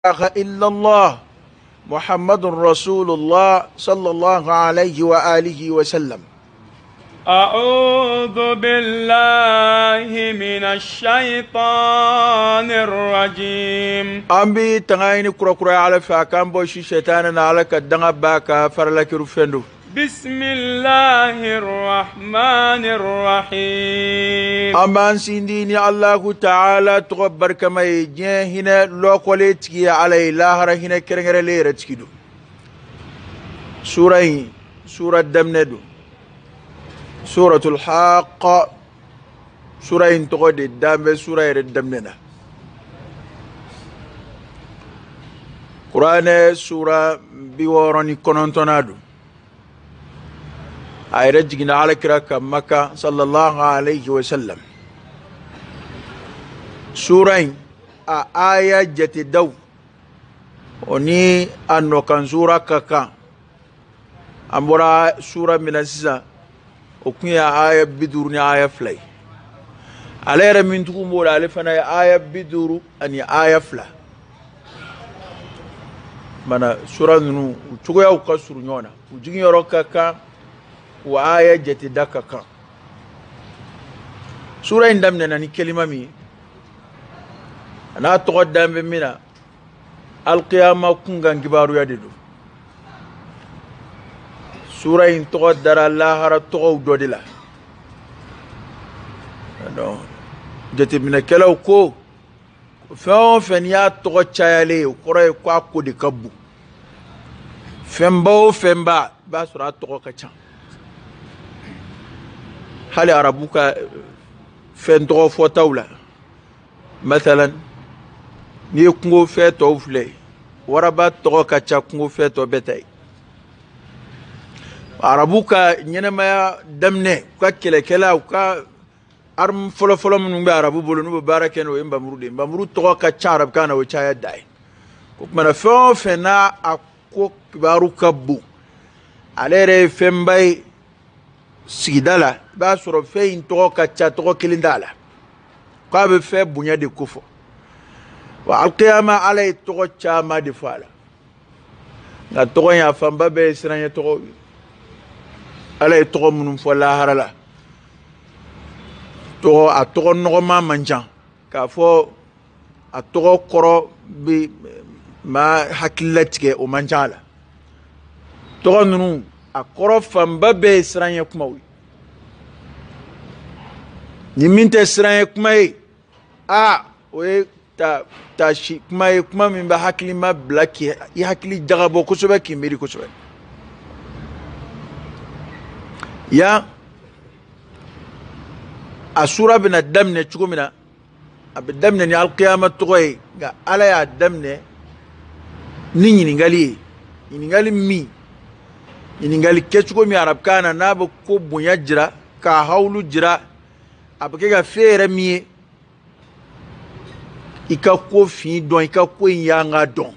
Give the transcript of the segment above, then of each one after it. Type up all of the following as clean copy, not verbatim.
إله إلا الله محمد رسول الله صلى الله عليه وآله وسلم. أعوذ بالله من الشيطان الرجيم. أمبي تغايني كرة على فاكام بوشي شيطان على كدنا باكا فرلك رفندو. بسم الله الرحمن الرحيم. أمان سينديني الله تعالى تغبر كما يجيه هنا لوكوليتكي علي لاهرة هنا كرنغر ليرتكيدو. سورة دمندو، سورة الحاقة، سورة تغدي الدم، سورة الدمنا. قرآن سورة بيوراني كونتونادو. أيرجعنا على كراك مكة صلى الله عليه وسلم. سورة آية جتدو وني أنو كان سورة كاكا أمورا سورة من السيسا وكنيا آية بدورني آية فلاي على رمين تقومور على فنا آية بدور أني آية فلا منا سورة نو تقويا وكسر نيونا وجيني روكاكا وآية جتدكاكا. سورة إندمنا ناني كلمة مي أنا تقدم بمنا القيامة كونغان كبارو يددو. سورة إن تقدر الله هرا تقو دودلا جتبنا كلاو كو فهم فنيا تقو تشايلي وقرأي كواكو دي كبو فنباو فنبا باسورا تقو كچان هل عربوك فنتقو فوتاولا مثلا نيكو فيتو فلي وربا تقو كچا كنغو فيتو بتاي arabuka nyenema damne ka kela ka arm folo mun be arabu bolo no baraka no mbamuru to ka charab kana o chaya dai ko mana fo fena akko kibaru kabbu alere fembay sigidala ba soro fe in to ka cha to kilindala ka be fe bunya de kufo wa alqiyama alay to cha ma de fala na to ya famba be siranya to ala to mun fo la harala to a to no ma manjan ka fo a to koro bi ma hakilatike o manjala to nunu a koro famba be sranye kuma wi ni minte sranye kuma a we ta shi kuma min ba hakili ma blaki ya hakili jagabo ko sobe ki meri ko sobe ya asura bina damne chugumina abdamne ni alqiyamah toy ga ala ya damne ni ngali mi ngali kechugumi arab kana nabo ko bunya jira ka hawlu jira abake ga fere mi ika ko fi don ika ko yanga don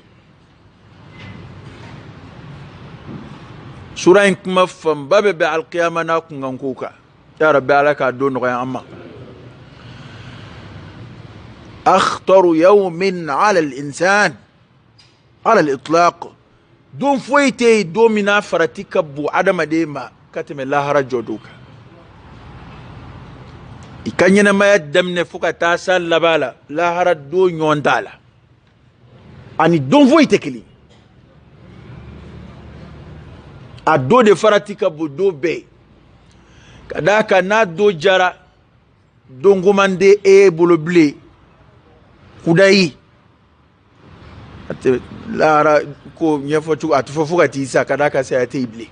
sura in kuma famba be alqiyama na kungan kuka ya rabbi alaka don no amma akhtar yawmin ala al-insan ala al-itlaq don foite domina faratika bu adama de ma katime lahara joduka ikanyena ma damne fuka ta sallabala lahara do nyondala ani don foite kili a do de faratika bu do be kadaka na do jara dongumande e boloble kudayi ate lara ko nyefo chu atufofuka tisa kadaka sai ate ible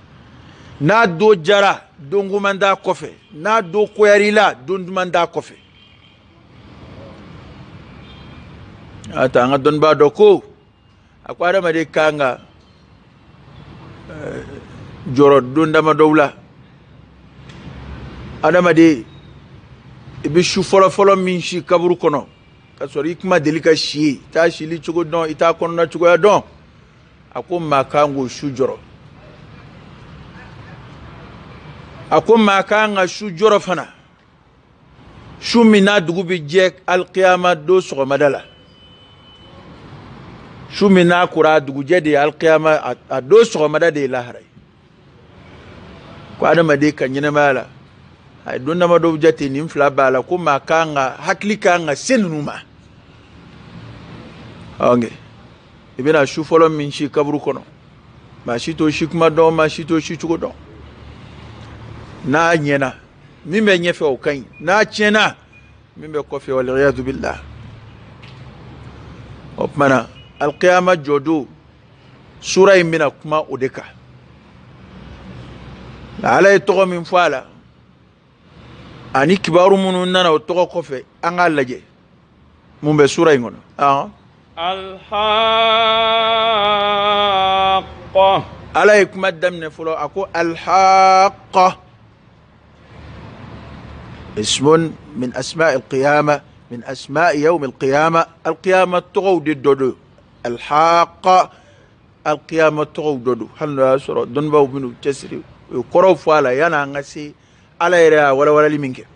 na do jara dongumanda kofe na do koyarila dondumanda kofe ata nga don ba do ko akwara made kanga joro dondama dowla adama de ibi shu folo min shi kaburu kono kasori kuma delika shi ta shili chugo don ita kono na chugo ya don ako makango shu joro ako makanga shu joro fana shu mina dugu bi je alqiyama do so madala shumina kura duguje de alqiyama a do sogomada de lahara ko adama de kanyina mala ay donna ma do jati nim fla bala ko makanga haklika nga senuma onge ibina shu folo min shi kabru kono ma shi to shi kuma do ma shi to shi chugo do na nyena mimbe nyefe o kan na chena mimbe kofi wal riyadu billah opmana alqiyama jodo sura imina kuma odeka ala to min fala ani kibaru munun nana o to kofe anga laje mumbe sura ingono الحاقة عليكم الدم نفلو أكو الحاقة اسم من أسماء القيامة من أسماء يوم القيامة القيامة تغود الدودو الحاقة القيامة تغود الدودو هل سورة دنبا وبنو تسري يقرأ فالا يانا نغسي على يريا ولا لي منك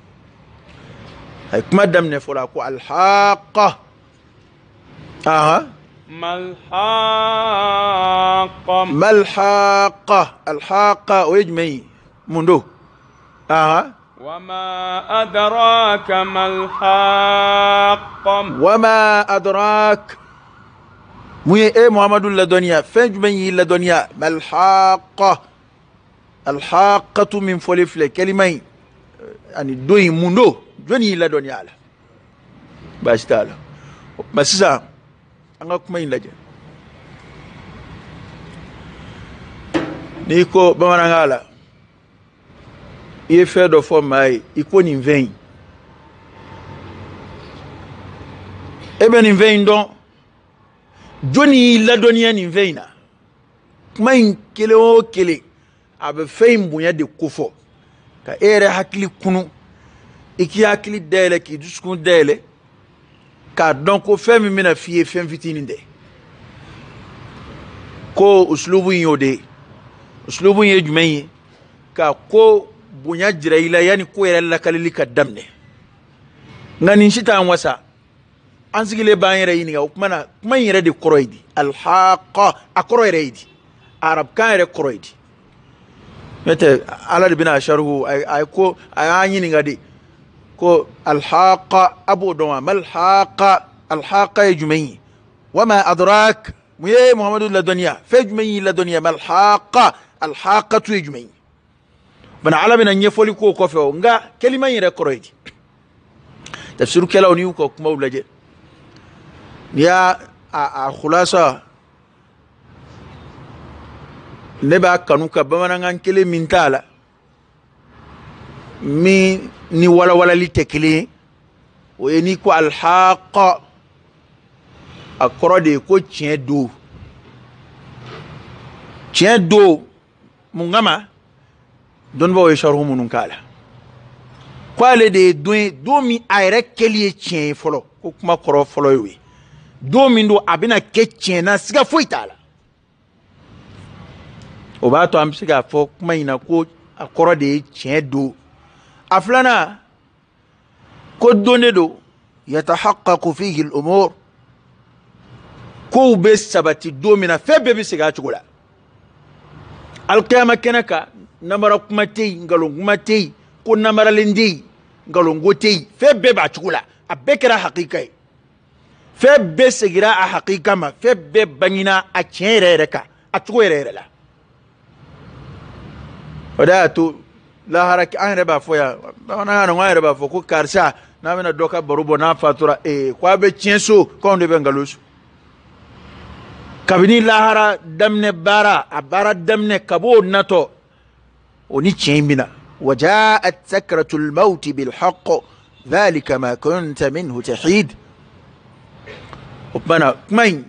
هيكم الدم نفلو أكو الحاقة ما الحاقة ما الحاقة الحاقة ويجمعي مندو وما أدراك ما الحاقة وما أدراك مي إيه محمد لدنيا فجمعي لدنيا ما الحاقة الحاقة من فلفل كلمة يعني دوي مندو جوني لدنيا باش تعالى مسيسا anga kuma yin laje ni ko bamanangala ife do fo mai iko ni vem ebe ni vem don joni la donia ni veina kuma in kele o kele abe fein bunya de kufo ka ere hakili kunu iki hakili dele ki duskun dele ka donc ko femi mina fiye fem fitini de ko uslubu yode uslubu ye jumai ka ko bunya jiraila yani ko yere la kalili ka damne ngani shita an wasa an sigile ban yere yini ga kuma kuma yere de koroidi alhaqa akoroidi arab kan yere koroidi mete ala de bina sharhu ay ko ay yini ngadi ko alhaqa abu doma malhaqa alhaqa yajmai wama adrak muye muhammadu ladunya fajmai ladunya malhaqa alhaqatu yajmai bana ala bina nyefoli ko ko fe nga kelima yire koroidi tafsiru kala oni ko kuma ulaje ya a khulasa neba kanuka bamanangan kele mintala mi ni wala li tekele o ni ko alhaqa akorode ko tien do mungama don bo sharhu munun kala kwale de do mi ayre keliye tien folo ko kuma koro folo wi do mi ndo abina ke tien na siga foitala o ba to am siga fo kuma ina ko akorode tien do أفلنا كدوندو يتحقق فيه الأمور كو بسبت الدومنا فبي بسيغاتشغولا القيامة كنكا نمرك متي نغلونغ متي كو نمر لندي نغلونغوتي فبي باتشغولا أبكرا حقيقي فبي سيغراء حقيقة ما فبي بنينا أتشيريركا أتشغويريرلا وداتو la haraki an reba foya bana na ngwa reba fo ko karsa na mena doka barubo na fatura kwa be tienso ko ndo be ngalusu kabini la hara damne bara abara damne kabo nato oni tiembina wajaat sakratul maut bil haqq dhalika ma kunta minhu tahid opana kmain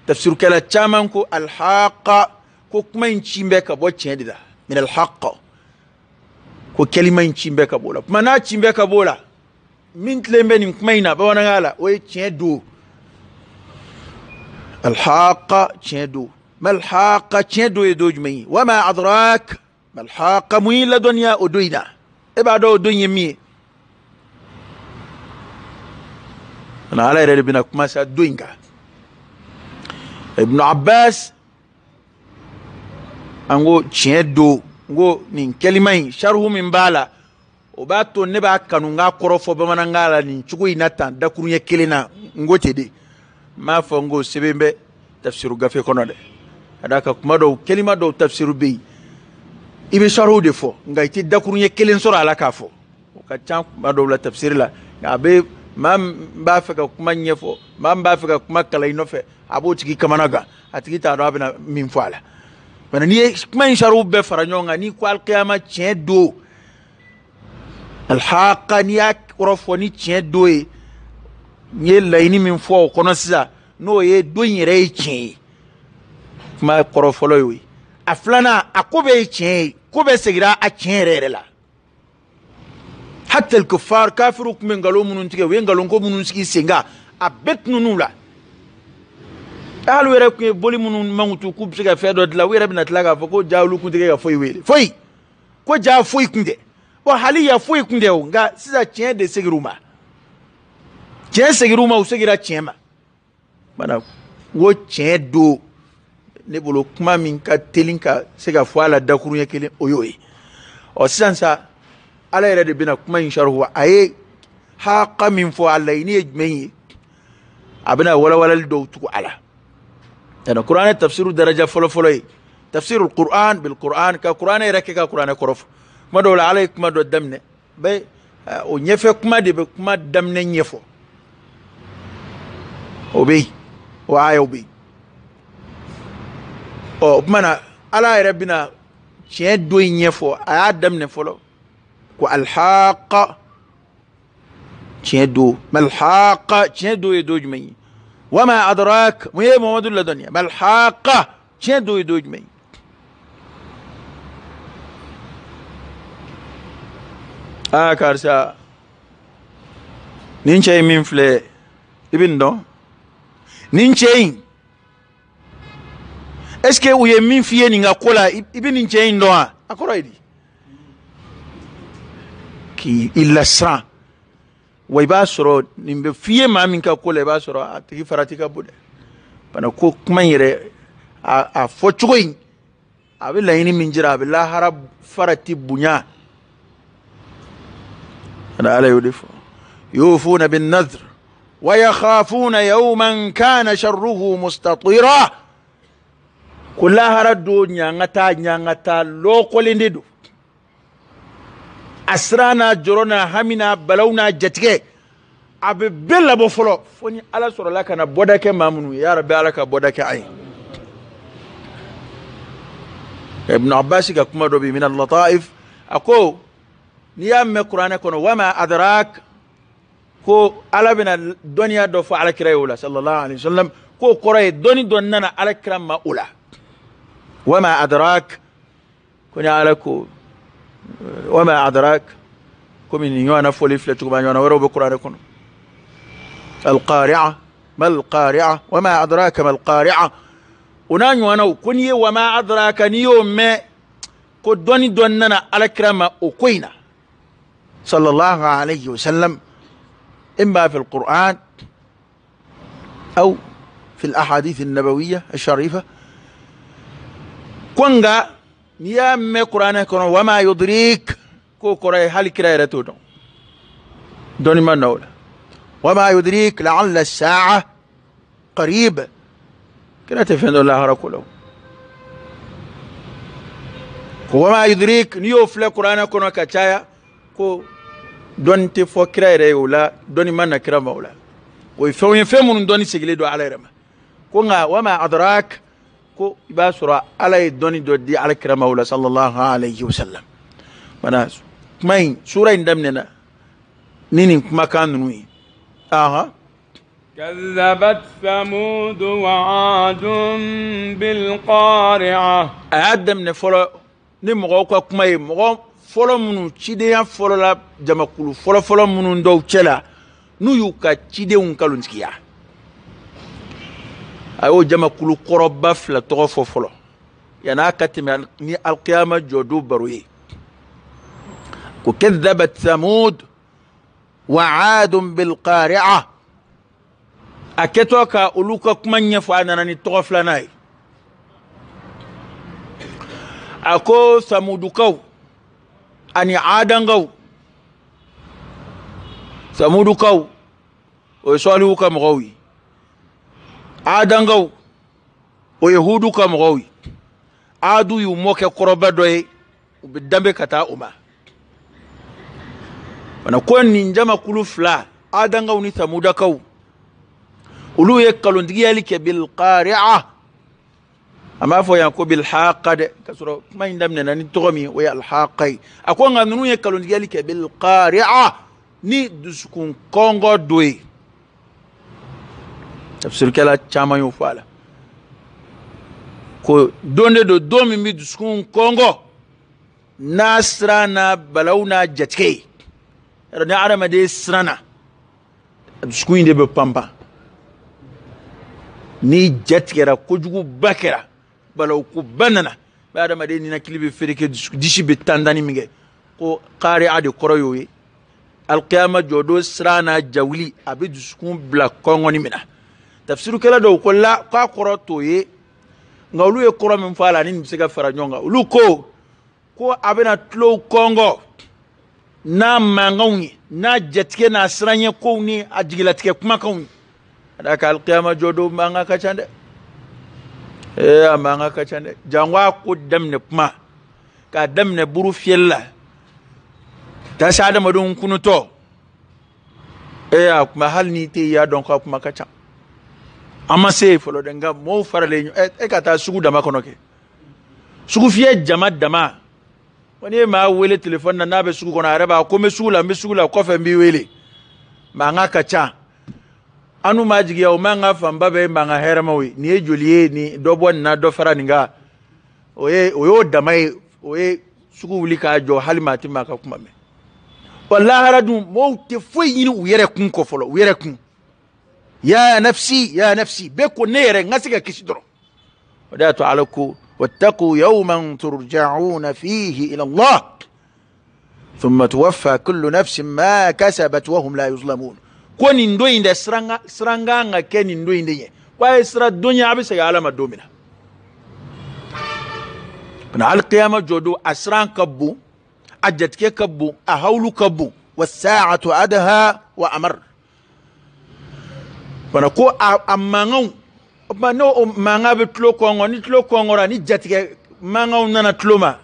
tafsir kala chaman ko al haqa ko kmain chimbe kabo tiendida min al haqq ko kelima chimbe ka bola mana chimbe ka bola min tlembe ni kumaina ba wana ngala o tien do alhaqa tien do malhaqa tien do edo jmai wama adrak malhaqa muila dunya odoida e ba do dunya mi na ala ere bina kuma sa doinga ibn Abbas ango chiedo ngo nin kelimai sharhu min bala o ba to ne ba kanu nga korofo be manangala ni chugo inata da kurunye kelena ngote de ma fo ngo sebembe tafsiru gafe kono de adaka kuma do kelima do tafsiru be ibe sharhu de fo nga iti da kurunye kelen sura ala ka fo o ka chan ma do la tafsir la nga be mam ba fa ka kuma nyefo mam ba fa ka kuma kala inofe abo tigi kamanaga atigi ta do abina min fo ala bana ni kuma sharhu be faranyonga ni ko al qiyamah tien do الحاقة نياك ورفوني تشين دوي نيل لايني من فوق كونسا نو يدوين ريتشين ما قرفولوي أفلانا أكوبي تشين كوبي سجرا أتشين ريلا حتى الكفار كافروك من قالوا منونتك وين قالوا نكو منونسكي سينغا أبت نونولا أهل ويرك بولي منون مانوتو كوب سيغا فيدو دلا ويربنا تلاغا فكو جاولو كنتي فوي ويلي فوي كو جا فوي كنتي hali ya foi kundeo nga siza chien de segiruma chien segiruma usegira chiema bana wo chien do ne bolo kuma min ka telinka sega fwala dakuru yekele oyoyi o sansa ala yere de bina kuma insharu aye haqa min fo ala ini ejmeyi abina wala do tuku ala ana qur'an tafsiru daraja folo tafsir alquran bil quran ka qur'an yake ka qur'an korof kuma do la alay kuma do damne be o nyefe kuma de be kuma damne nyefo obi wa ay obi o mana ala rabbina ci do nyefo aya damne folo ko alhaqa ci do malhaqa ci do jmay wama adrak mu muhammadu ladanya malhaqa ci do jmay karsa ninche min fle ibindo ninche est-ce que uye min fiye ni ngakola ibi ninche ndo akoro idi ki illa sa way ba soro nimbe fiye ma min ka kola ba soro atiki faratika bude bana ko kuma yire a fochugoyin abilla yini min jira abilla harab farati bunya أنا على يدفع يوفون بالنذر ويخافون يوما كان شره مستطيرا كلها ردوا نيانغتا لو قولندو أسرانا جرونا همنا بلونا جتكي أبي بلا بفلو فوني على سورة لك أنا بودك مامنو يا ربي عليك بودك عين ابن عباس كما دوبي من اللطائف أقول نيام القرآن كون وما أدراك كو على بنا الدنيا دفع على كريولا صلى الله عليه وسلم كو قرأي دوني دوننا على كرام ما أولا وما أدراك كون على كو وما أدراك كو من يوانا فولي فلتو بان يوانا ورو بقرآن كون القارعة ما القارعة وما أدراك ما القارعة ونان يوانا كوني وما أدراك نيوم ما كو دوني دوننا على كرام ما أقوينا صلى الله عليه وسلم إما في القرآن أو في الأحاديث النبوية الشريفة كونغا نيام قرآن كون وما يدريك كو قرأي هل كرايرتو دوني ما نولا وما يدريك لعل الساعة قريب كنا تفهم الله ركوله وما يدريك نيوف لقرآن كون كتايا ko donte fo kraire wala doni man kra mawla o fe mun doni sigile do ala rama ko nga wama adrak ko ibasura ala doni do di ala kra mawla sallallahu alayhi wasallam mana mai sura indamnena nini kuma kanunu aha كذبت ثمود وعاد بالقارعة أدم نفلو نمغو كما مغو فلو منو تشيديا فلو لا جماكولو فلو منو ندو تشلا نيوكا تشيديون كالونسكيا أيو جماكولو قربا فلا تغفو فلو يعني كاتم ني القيامة جودو بروي كذبت ثمود وعاد بالقارعة aketo ka olu ka kuma ɲɛfɔ a nana ni tɔgɔ filanan ye a ko samudukaw ani adangaw samudukaw o ye sɔlihu ka mɔgɔw ye adangaw o ye hudu ka mɔgɔw ye adu y'u mɔ kɛ kɔrɔba dɔ ye u bɛ danbe ka taa o ma fana ko nin jamakulu fila adangaw ni samudakaw olu ye kalontigiyali kɛ bilqari'a a m'a fɔ yan ko bilhaqa dɛ ka sɔrɔ kuma in daminɛna ni tɔgɔ min o ye alhaqa ye a ko nka ninnu ye kalontigiyali kɛ bilqari'a ni dusukun kɔngɔ dɔ ye tafsirikɛla caman y'o fɔ a la ko don de don don min bɛ dusukun kɔngɔ n'a siran n'a balawu n'a jatigɛ ye yɔrɔ ni adamaden siranna dusukun in de bɛ panpan ni jatigɛra kojuguba kɛra balawukoba nana bɛ adamaden ninakili bɛ fereke disi bɛ tandani min kɛ ko qari'a de kɔrɔ y'o ye alqiyama jɔdon siran n'a jawuli a bɛ dusukun bila kɔngɔni min na tafsirukɛla dɔw ko la k'a kɔrɔ t'o ye nka olu ye kɔrɔ min fɔ a la ni nin bɛ se ka fara ɲɔgɔn kan olu ko a bɛna tulo kɔngɔ n'a mankanw ye n'a jatigɛ n'a siranɲɛ kow ni a jigilatigɛ kumakanw ye ka d'a kan alqiyama jɔdon mankan ka ca dɛ a mankan ka ca dɛ jango a ko daminɛ kuma k'a daminɛ buru fiyɛli la taa se adamadenw kunutɔ a kuma hali n'i tɛ y'a dɔn k'a kuma ka ca an ma se fɔlɔ dɛ nka mɔɔw faralen e ka taa sugu dama kɔnɔ kɛ sugu fiyɛ jama dama ko n'i ye maa wele telefɔni na n'a bɛ sugu kɔnɔ a yɛrɛ b'a ko n bɛ sugu la kɔfɛ n b'i wele mankan ka ca an n'u m'a jigiya o mankan fanba bɛ ye mankan hɛrɛmaw ye nin ye joli ye nin dɔ bɔ nin na dɔ fara nin kan o y'o dama ye o ye sugu wuli k'a jɔ hali maa tɛ maa ka kuma mɛn wa lahara dun mɔɔw tɛ foyi ɲini u yɛrɛ kun kɔ fɔlɔ u yɛrɛ kun ya nafsi bɛɛ ko ne yɛrɛ n ka se ka kisi dɔrɔn o de y'a to ala ko wattaqu yawman turja'una fihi ila Allah thumma tuwaffa kullu nafsin ma kasabat wa hum la yuzlamun ko nin don in dɛ siran kan ka kɛ nin don in de ye ko a ye sira don ye a bɛ segin ala ma don min na alqiyama jɔdon a siran ka bon a jatigɛ ka bon a hawlu ka bon wa sa'atu adaha wa amar bana ko a mankanw n'o mankan bɛ tulo kɔngɔ ni tulo kɔngɔra ni jatigɛ mankanw nana tulo ma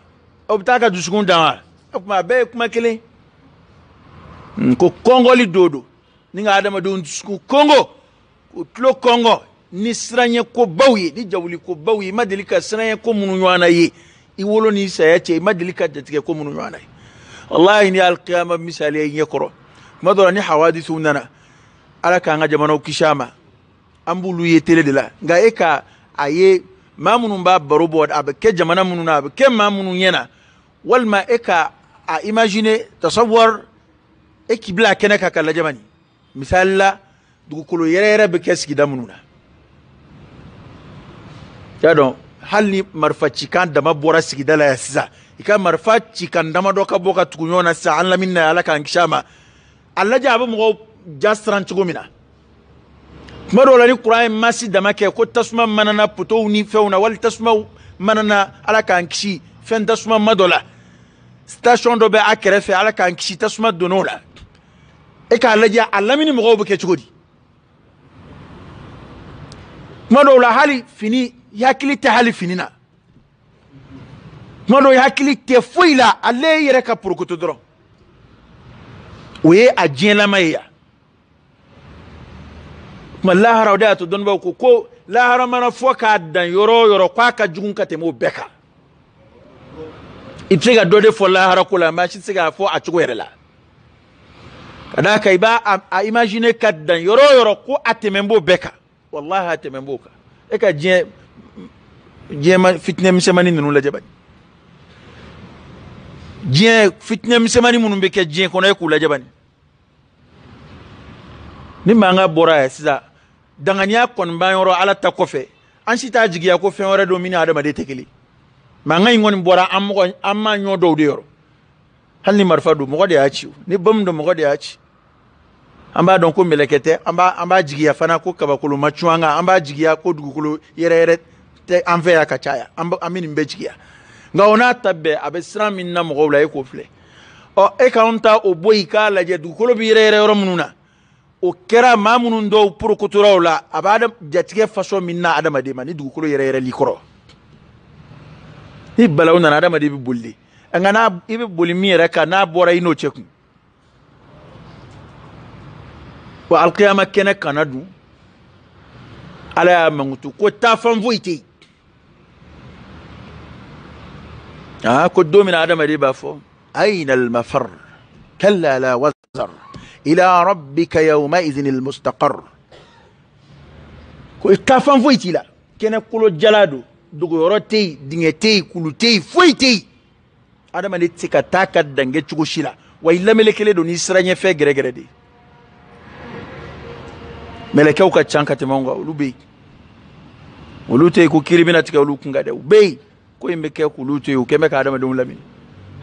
o bɛ taa ka dusukun dan wa o tuma a bɛɛ ye kuma kelen ko kɔngɔli don ni ka adamadenw dusukun kɔngɔ o tulo kɔngɔ ni siranɲɛ ko baw ye ni jawuli ko baw ye i ma deli ka siranɲɛ ko minnu ɲɔgɔn na ye i wolo ni saya cɛ i ma deli ka jatigɛ ko minnu ɲɔgɔn na ye wallahi ni alqiyama misaliya i ɲɛ kɔrɔ tuma dɔ la ni hawadisiw nana ala k'an ka jamanaw kisi a ma an b'olu ye tele de la nka e ka a ye maa minnu b'a baro bɔ a bɛ kɛ jamana minnu na a bɛ kɛ maa minnu ɲɛna walima e ka a imaginer tasawwar e k'i bila a kɛnɛ kan ka lajɛ bani misali la dugukolo yɛrɛ bɛ kɛ sigida minnu na y'a dɔn hali ni marifa cikan dama bɔra sigida la yan sisan i ka marifa cikan dama dɔ ka bɔ ka tugu ɲɔgɔn na sisan an lamini na ala k'an kisi a ma a lajɛ a bɛ mɔgɔw ja siran cogo min na tuma dɔw la ni kuran ye masi dama kɛ ko tasuma manana potow ni fɛnw na wali tasuma manana ala k'an kisi fɛn tasuma ma dɔ la station dɔ bɛ a kɛrɛfɛ ala k'an kisi tasuma donn'o la e k'a lajɛ a lamini mɔgɔw bɛ kɛ cogo di tuma dɔw la hali fini i hakili tɛ hali fini na tuma dɔw i hakili tɛ foyi la ale yɛrɛ ka porokoto dɔrɔn o ye a diɲɛlama ye yan tuma lahara o de y'a to dɔnnibaw ko lahara mana fɔ k'a dan yɔrɔ o yɔrɔ k'a ka jugu ka tɛmɛ o bɛɛ kan i tɛ se ka dɔ de fɔ lahara ko la maa si tɛ se k'a fɔ a cogo yɛrɛ la ka d'a kan i b'a imaginer ka dan yɔrɔ o yɔrɔ ko a tɛmɛ b'o bɛɛ kan wallahi a tɛmɛ b'o kan e ka diɲɛ fitinɛ misɛnmanin ninnu lajɛ bani diɲɛ fitinɛ misɛnmanin minnu bɛ kɛ diɲɛ kɔnɔ e k'u lajɛ bani ni mankan bɔra yan sisan danganiya kɔni b'an yɔrɔ ala ta kɔfɛ an si t'a jigiya ko fɛn wɛrɛ don min ni adamaden tɛ kelen mankan in kɔni bɔra an ma ɲɔ dɔw de yɔrɔ hali ni marifa don mɔgɔ de y'a ci ni bom don mɔgɔ de y'a ci amba don ko melekete amba jigiya fana ko kabakolo machuanga amba jigiya ko dugukolo yere te anfe ya kachaya amba amini mbe jigiya nga ona tabbe abe sira min na mo wala ko fle o e kaunta o boy ka la je dugukolo bi yere ro mununa o kera mamunun do pour ko turawla abada jatige faso minna adama de mani dugukolo yere likoro ni balawna na adama de bi bulli ngana ibe bulli mi reka na bora ino cheku wa alqiyama kene kanadu ala ya mangutu ko ta fan voiti ko domina adama de ba fo ayna al mafar kalla la wazar ila rabbika yawma idhin al mustaqar ko ta fan voiti la kene kulo jalado dugo yorote dingete kulute voiti adama de tika taka dange chugo shila wa illa melekele do ni sranye fe gere de melekeu ka chanka temonga ulube ulute ko kiribina tika ulukunga de ube ko imbe ke kulute o kembe ka adama de lamini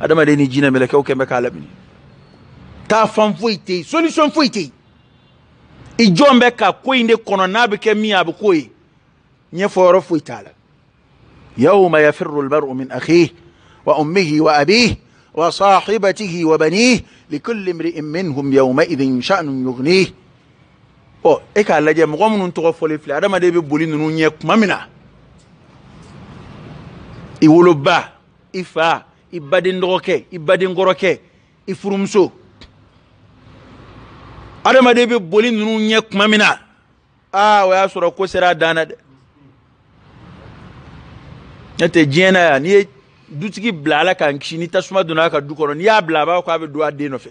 adama de ni jina melekeu kembe ka lamini ta fam foite solution foite i jombe ka ko inde kono nabe ke mi abu koy nye foro foitala yawma yafirru almar'u min akhihi wa ummihi wa abihi wa sahibatihi wa banihi likulli imri'in minhum yawma idhin sha'nun yughnihi o e ka laje mo mun to fole fle adama de be boli nunu nye kumamina i woloba ifa ibadin doke ibadin goroke ifurumso adama de be boli nunu nye kumamina wa ya soro ko sera dana de nete jena ni dutigi blala kan kini tasuma duna ka dukono ni ya blaba ko abe do ade no fe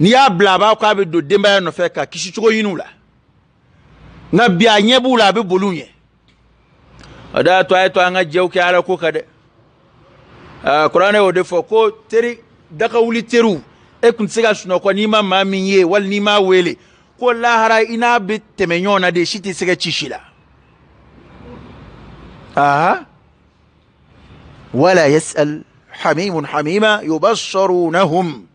ni ya blaba ko abe do demba no fe ka kishi chugo yinula na bia nyebu la be bolunye ada to ay to anga jew ke ala ko kade qur'an o defo ko teri daka wuli teru e kun siga suno ko ni ma minye wal ni ma wele ko la hara ina be temenyo na de shiti siga chishila ولا يسأل حميم حميما يبصرونهم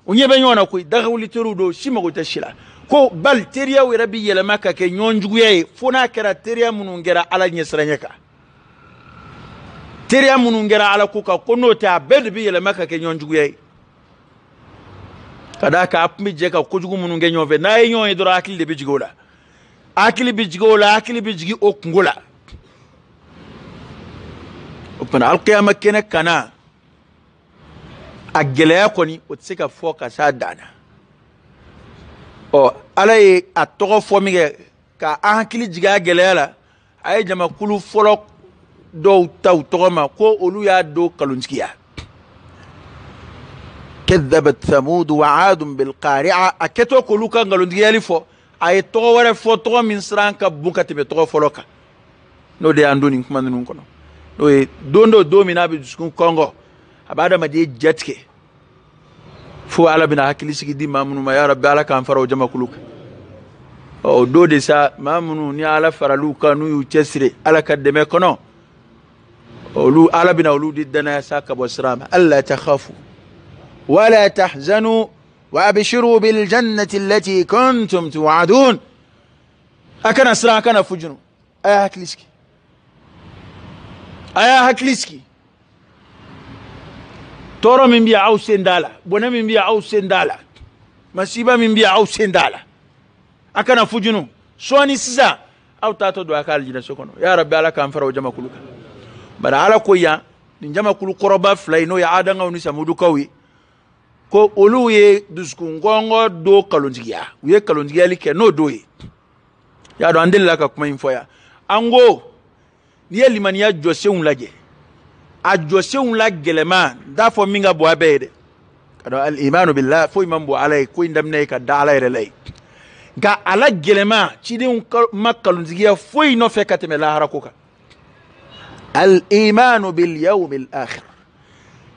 ونيبنيونا كوي دغولي ترودو شيمغو تشيلا كو بل تريا وربي يلماكا كي نيونجوي فونا كرا تريا منونغرا على نيسرانيكا تريا منونغرا على كوكا كونو تا بد بي يلماكا كي نيونجوي كداكا ابمي جيكا كوجوغو منونغي نيوفي ناي نيون يدرا اكل دي بيجيغولا اكل بيجيغي اوكنغولا وبن القيامة كنا كنا أجلها كوني وتسيك فوق سادانا أو على أتوقع فومي كأهكلي جيجا أجلها أي جما كلو فلوك دو تاو توما كو أولو يا دو كالونسكيا كذبت ثمود وعاد بالقارعة أكتو كلو كان كالونسكيا لفو أي توقع ورا فو توقع من سرانكا بوكا تبي توقع فلوكا نو دي أندوني كمان نونكونا dondo domina bi duskun kongo abada ma de jetke fu ala bina hakili sigi di mamunu ma ya rabbi ala kan faro jama kuluk o do de sa mamunu ni ala faraluka nu yu chesire ala kademe kono o lu ala bina lu di dana sa ka bosrama alla takhafu wala tahzanu wa abshiru bil jannati allati kuntum tu'adun akana sra kana fujunu aya hakili sigi aya hakliski toro min biya au sendala bona min biya au sendala masiba min biya au sendala akana fujunu soni sisa au tato do akal jina sokono ya rabbi ala kan fara jama kuluka bara ala ko ya ni jama kulu koroba flaino ya adanga uni samudu kawi ko oluye dusku ngongo do kalonjiya uye kalonjiya like no doye ya do andela ka kuma infoya ango ni limaniya joseun laje a joseun la gelema da fo minga bo abede kado al iman billah fo imam bo alay ko indamne ka da alay relay ga ala gelema chidin makkalun zigiya fo ino fe kateme la harakuka al iman bil yawm al akhir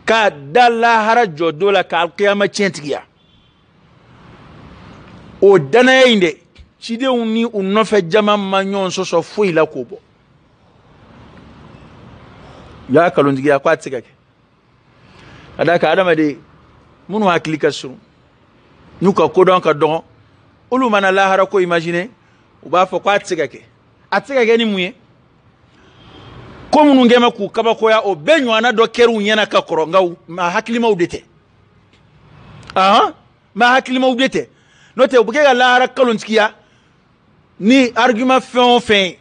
ka dalla harajo dola ka al qiyamah chentigiya o dana inde chidin ni unno fe jama manyon so fo ila kobo ya kalonjigi ya kwatsi kake adaka adama de munu hakili ka suru nuka kodon ka don olu mana lahara ko imaginer u b'a fɔ ko a tɛ se ka kɛ ni mun ye ko minnu kɛmɛ k'u kabakoya o bɛɛ ɲɔgɔnna dɔ kɛra u ɲɛna ka kɔrɔ nka maa hakilimaw de tɛ maa hakilimaw de tɛ n'o tɛ u bɛ kɛ ka lahara kalontigiya ni argument fɛn o fɛn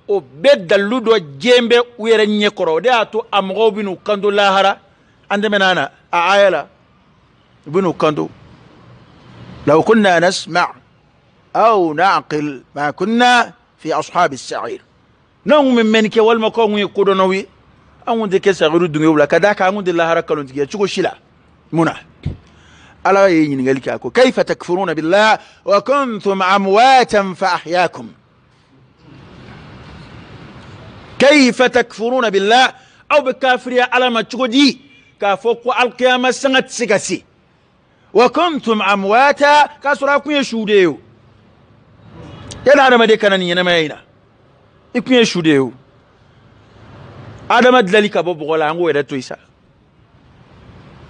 o bɛɛ dalilu dɔ jɛn bɛ u yɛrɛ ɲɛ kɔrɔ o de y'a to a mɔgɔw bɛ n'u kanto lahara an tɛmɛna na a aya la u bɛ n'u kanto law kunna nasma' aw na'qil ma kunna fi ashabi as-sa'ir n'anw kun bɛ mɛnni kɛ walima ko anw ye kodɔnnaw ye an kun tɛ kɛ sagiru dungew la ka d'a kan an kun tɛ lahara kalontigiya cogo si la mun na ala ye ɲininkali kɛ a ko kayfa takfuruna billah wa kuntum amwatan fa ahyaakum kayfa takfuruna billah aw bɛ kafiriya ala ma cogo di k'a fɔ ko alkiyama sanga tɛ se ka se wa kuntum amwata k'a sɔrɔ a kun ye su de ye o yala adamaden kana nin ɲɛnamaya in na i kun ye su de ye o adama dilali ka bɔ bɔgɔ la an k'o yɛrɛ to yen sa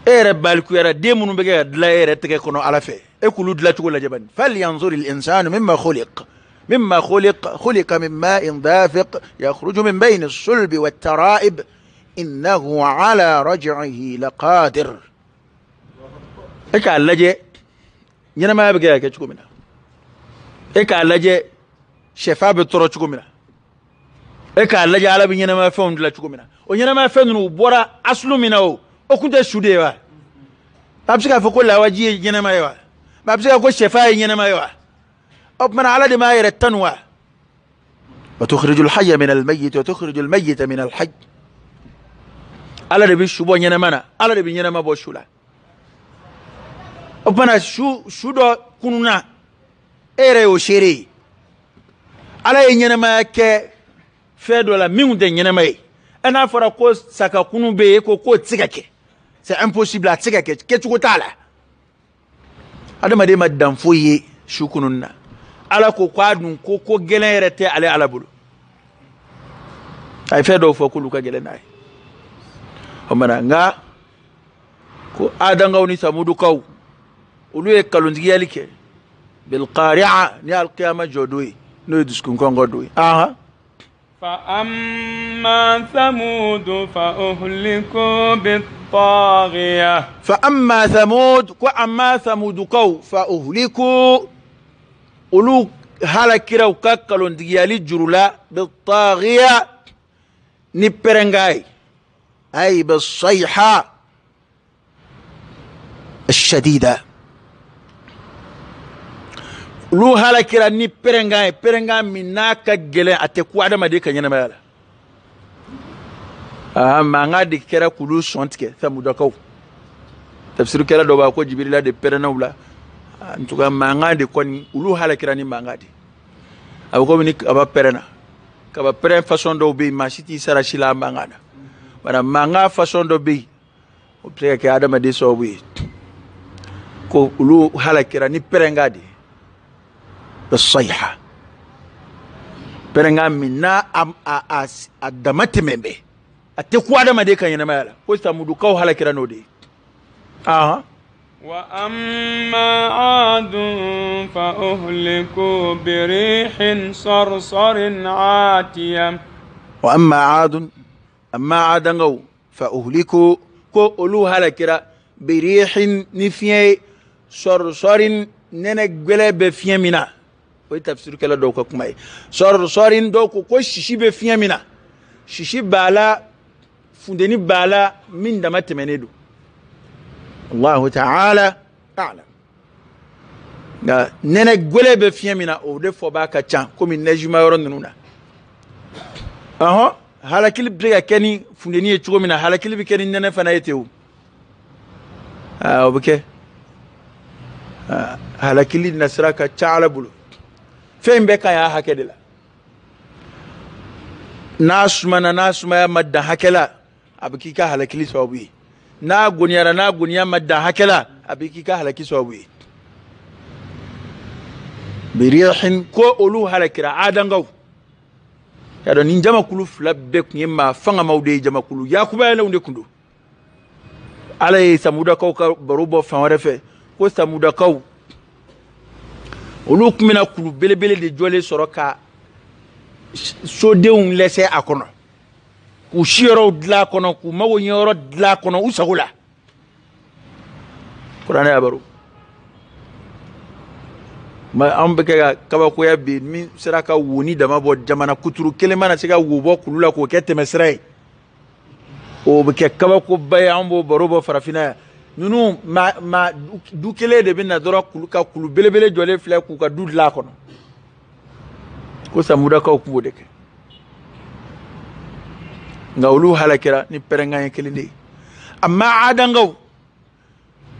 e yɛrɛ balikuyara den minnu bɛ kɛ ka dilan e yɛrɛ tɛgɛ kɔnɔ ala fɛ e k'olu dilancogo lajɛ bani falyanzur al-insanu mimma khuliqa min ma'in dafiq yakhruju min bayni as-sulbi wat-tara'ib innahu ala raj'ihi laqadir e k'a lajɛ ɲɛnamaya bɛ kɛ ka kɛ cogo min na e k'a lajɛ sɛfa bɛ tɔrɔ cogo min na e k'a lajɛ ala bɛ ɲɛnamaya fɛnw dilan cogo min na o ɲɛnamaya fɛn ninnu u bɔra asulu min na o kun tɛ su de ye wa a bɛ se k'a fɔ ko lawaji ye ɲɛnama ye wa a bɛ se k'a fɔ ko sɛfa ye ɲɛnama ye wa o tumana ala de m'a yɛrɛ tanu wa wa tukhrijul hayya min al-mayyit wa tukhrijul mayyita min al-hayy ala de bɛ su bɔ ɲɛnama na ala de bɛ ɲɛnama bɔ su la o tumana su dɔ kununna e yɛrɛ y'o seere ye ala ye ɲɛnamaya kɛ fɛn dɔ la min tɛ ɲɛnama ye e n'a fɔra ko saka kunu bɛ yen ko k'o tɛ se ka kɛ c'est impossible a tɛ se ka kɛ kɛcogo t'a la adamaden ma dan foyi ye su kunun na ala ko k'a dun ko gɛlɛn yɛrɛ tɛ ale ala bolo a ye fɛn dɔw fɔ k'olu ka gɛlɛn n'a ye o mana nka ko adankaw ni samudukaw olu ye kalontigiyali kɛ bilqari'a ni alqiyama jɔ don ye n'o ye dusukunkɔngɔ don ye فأما ثمود فأهلكوا بالطاغية فأما ثمود وأما ثمود كو فأهلكوا أولو هلكرا وكاكلون ديالي جرولا بالطاغية نبرنغاي أي بالصيحة الشديدة lu halakira ni perenga minaka gele ate ku adama de kanyana mala manga de kera kulu sontike samudakaw tafsir kera do ba ko jibrila de perenawla en tout cas manga de kon lu halakira ni manga de abako ni aba perena ka ba peren façon do be machiti sarashila manga na wana manga façon do be o preka ke adama de so wi ko lu halakira ni perenga de بالصيحة برنغا منا الدمت مبه اتكو ادم دي كان ينمالا كوستا مدوكاو هلكرا نودي واما عاد فاهلكوا بريح صرصر عاتيه واما عاد فاهلكوا كو اولو هلكرا بريح نفي صرصر ننك غلب فيمنا o tafsir kala do ko kuma sorin do ko shishi be fiamina shishi bala fundeni bala min da matemenedo Allah ta'ala a'lam ga nene gole be fiamina o de fo ba ka chan ko min nejuma yoro nuna halakil brega keni fundeni e chugo mina halakil bi keni nene fana yetewu obuke halakil nasraka ta'ala bulu fen be kaya hake de la nasuma ya madda hakela abiki ka halakili sawabi na guniya madda hakela abiki ka halaki sawabi birihin ko olu halakira adangaw ya don jama kulu flabbe kunyema fanga maude jama kulu yakuba ya launde kundu alay samuda kaw ka barubo fanware fe ko samuda kaw olu kumina kulu belebele de jole soro ka sodenw lɛsɛ a kɔnɔ k'u siyɔrɔw dilan kɔnɔ k'u mago ɲɛyɔrɔ dilan kɔnɔ u sago la kuranɛ y'a baro an bɛ kɛ ka kabakoya bi min sera ka woni dama bɔ jamana kuturu kelen mana se ka wo bɔ kulu la k'o kɛ tɛmɛsira ye o bɛ kɛ kabakoba ye an b'o baro bɔ farafinna yan ninnu du kelen de bɛ na dɔrɔn ka kulu belebele jɔlen filɛ k'u ka du dilan a kɔnɔ ko samudakaw tun b'o de kɛ nka olu halakira ni pɛrɛnkan kelen de ye amma adangaw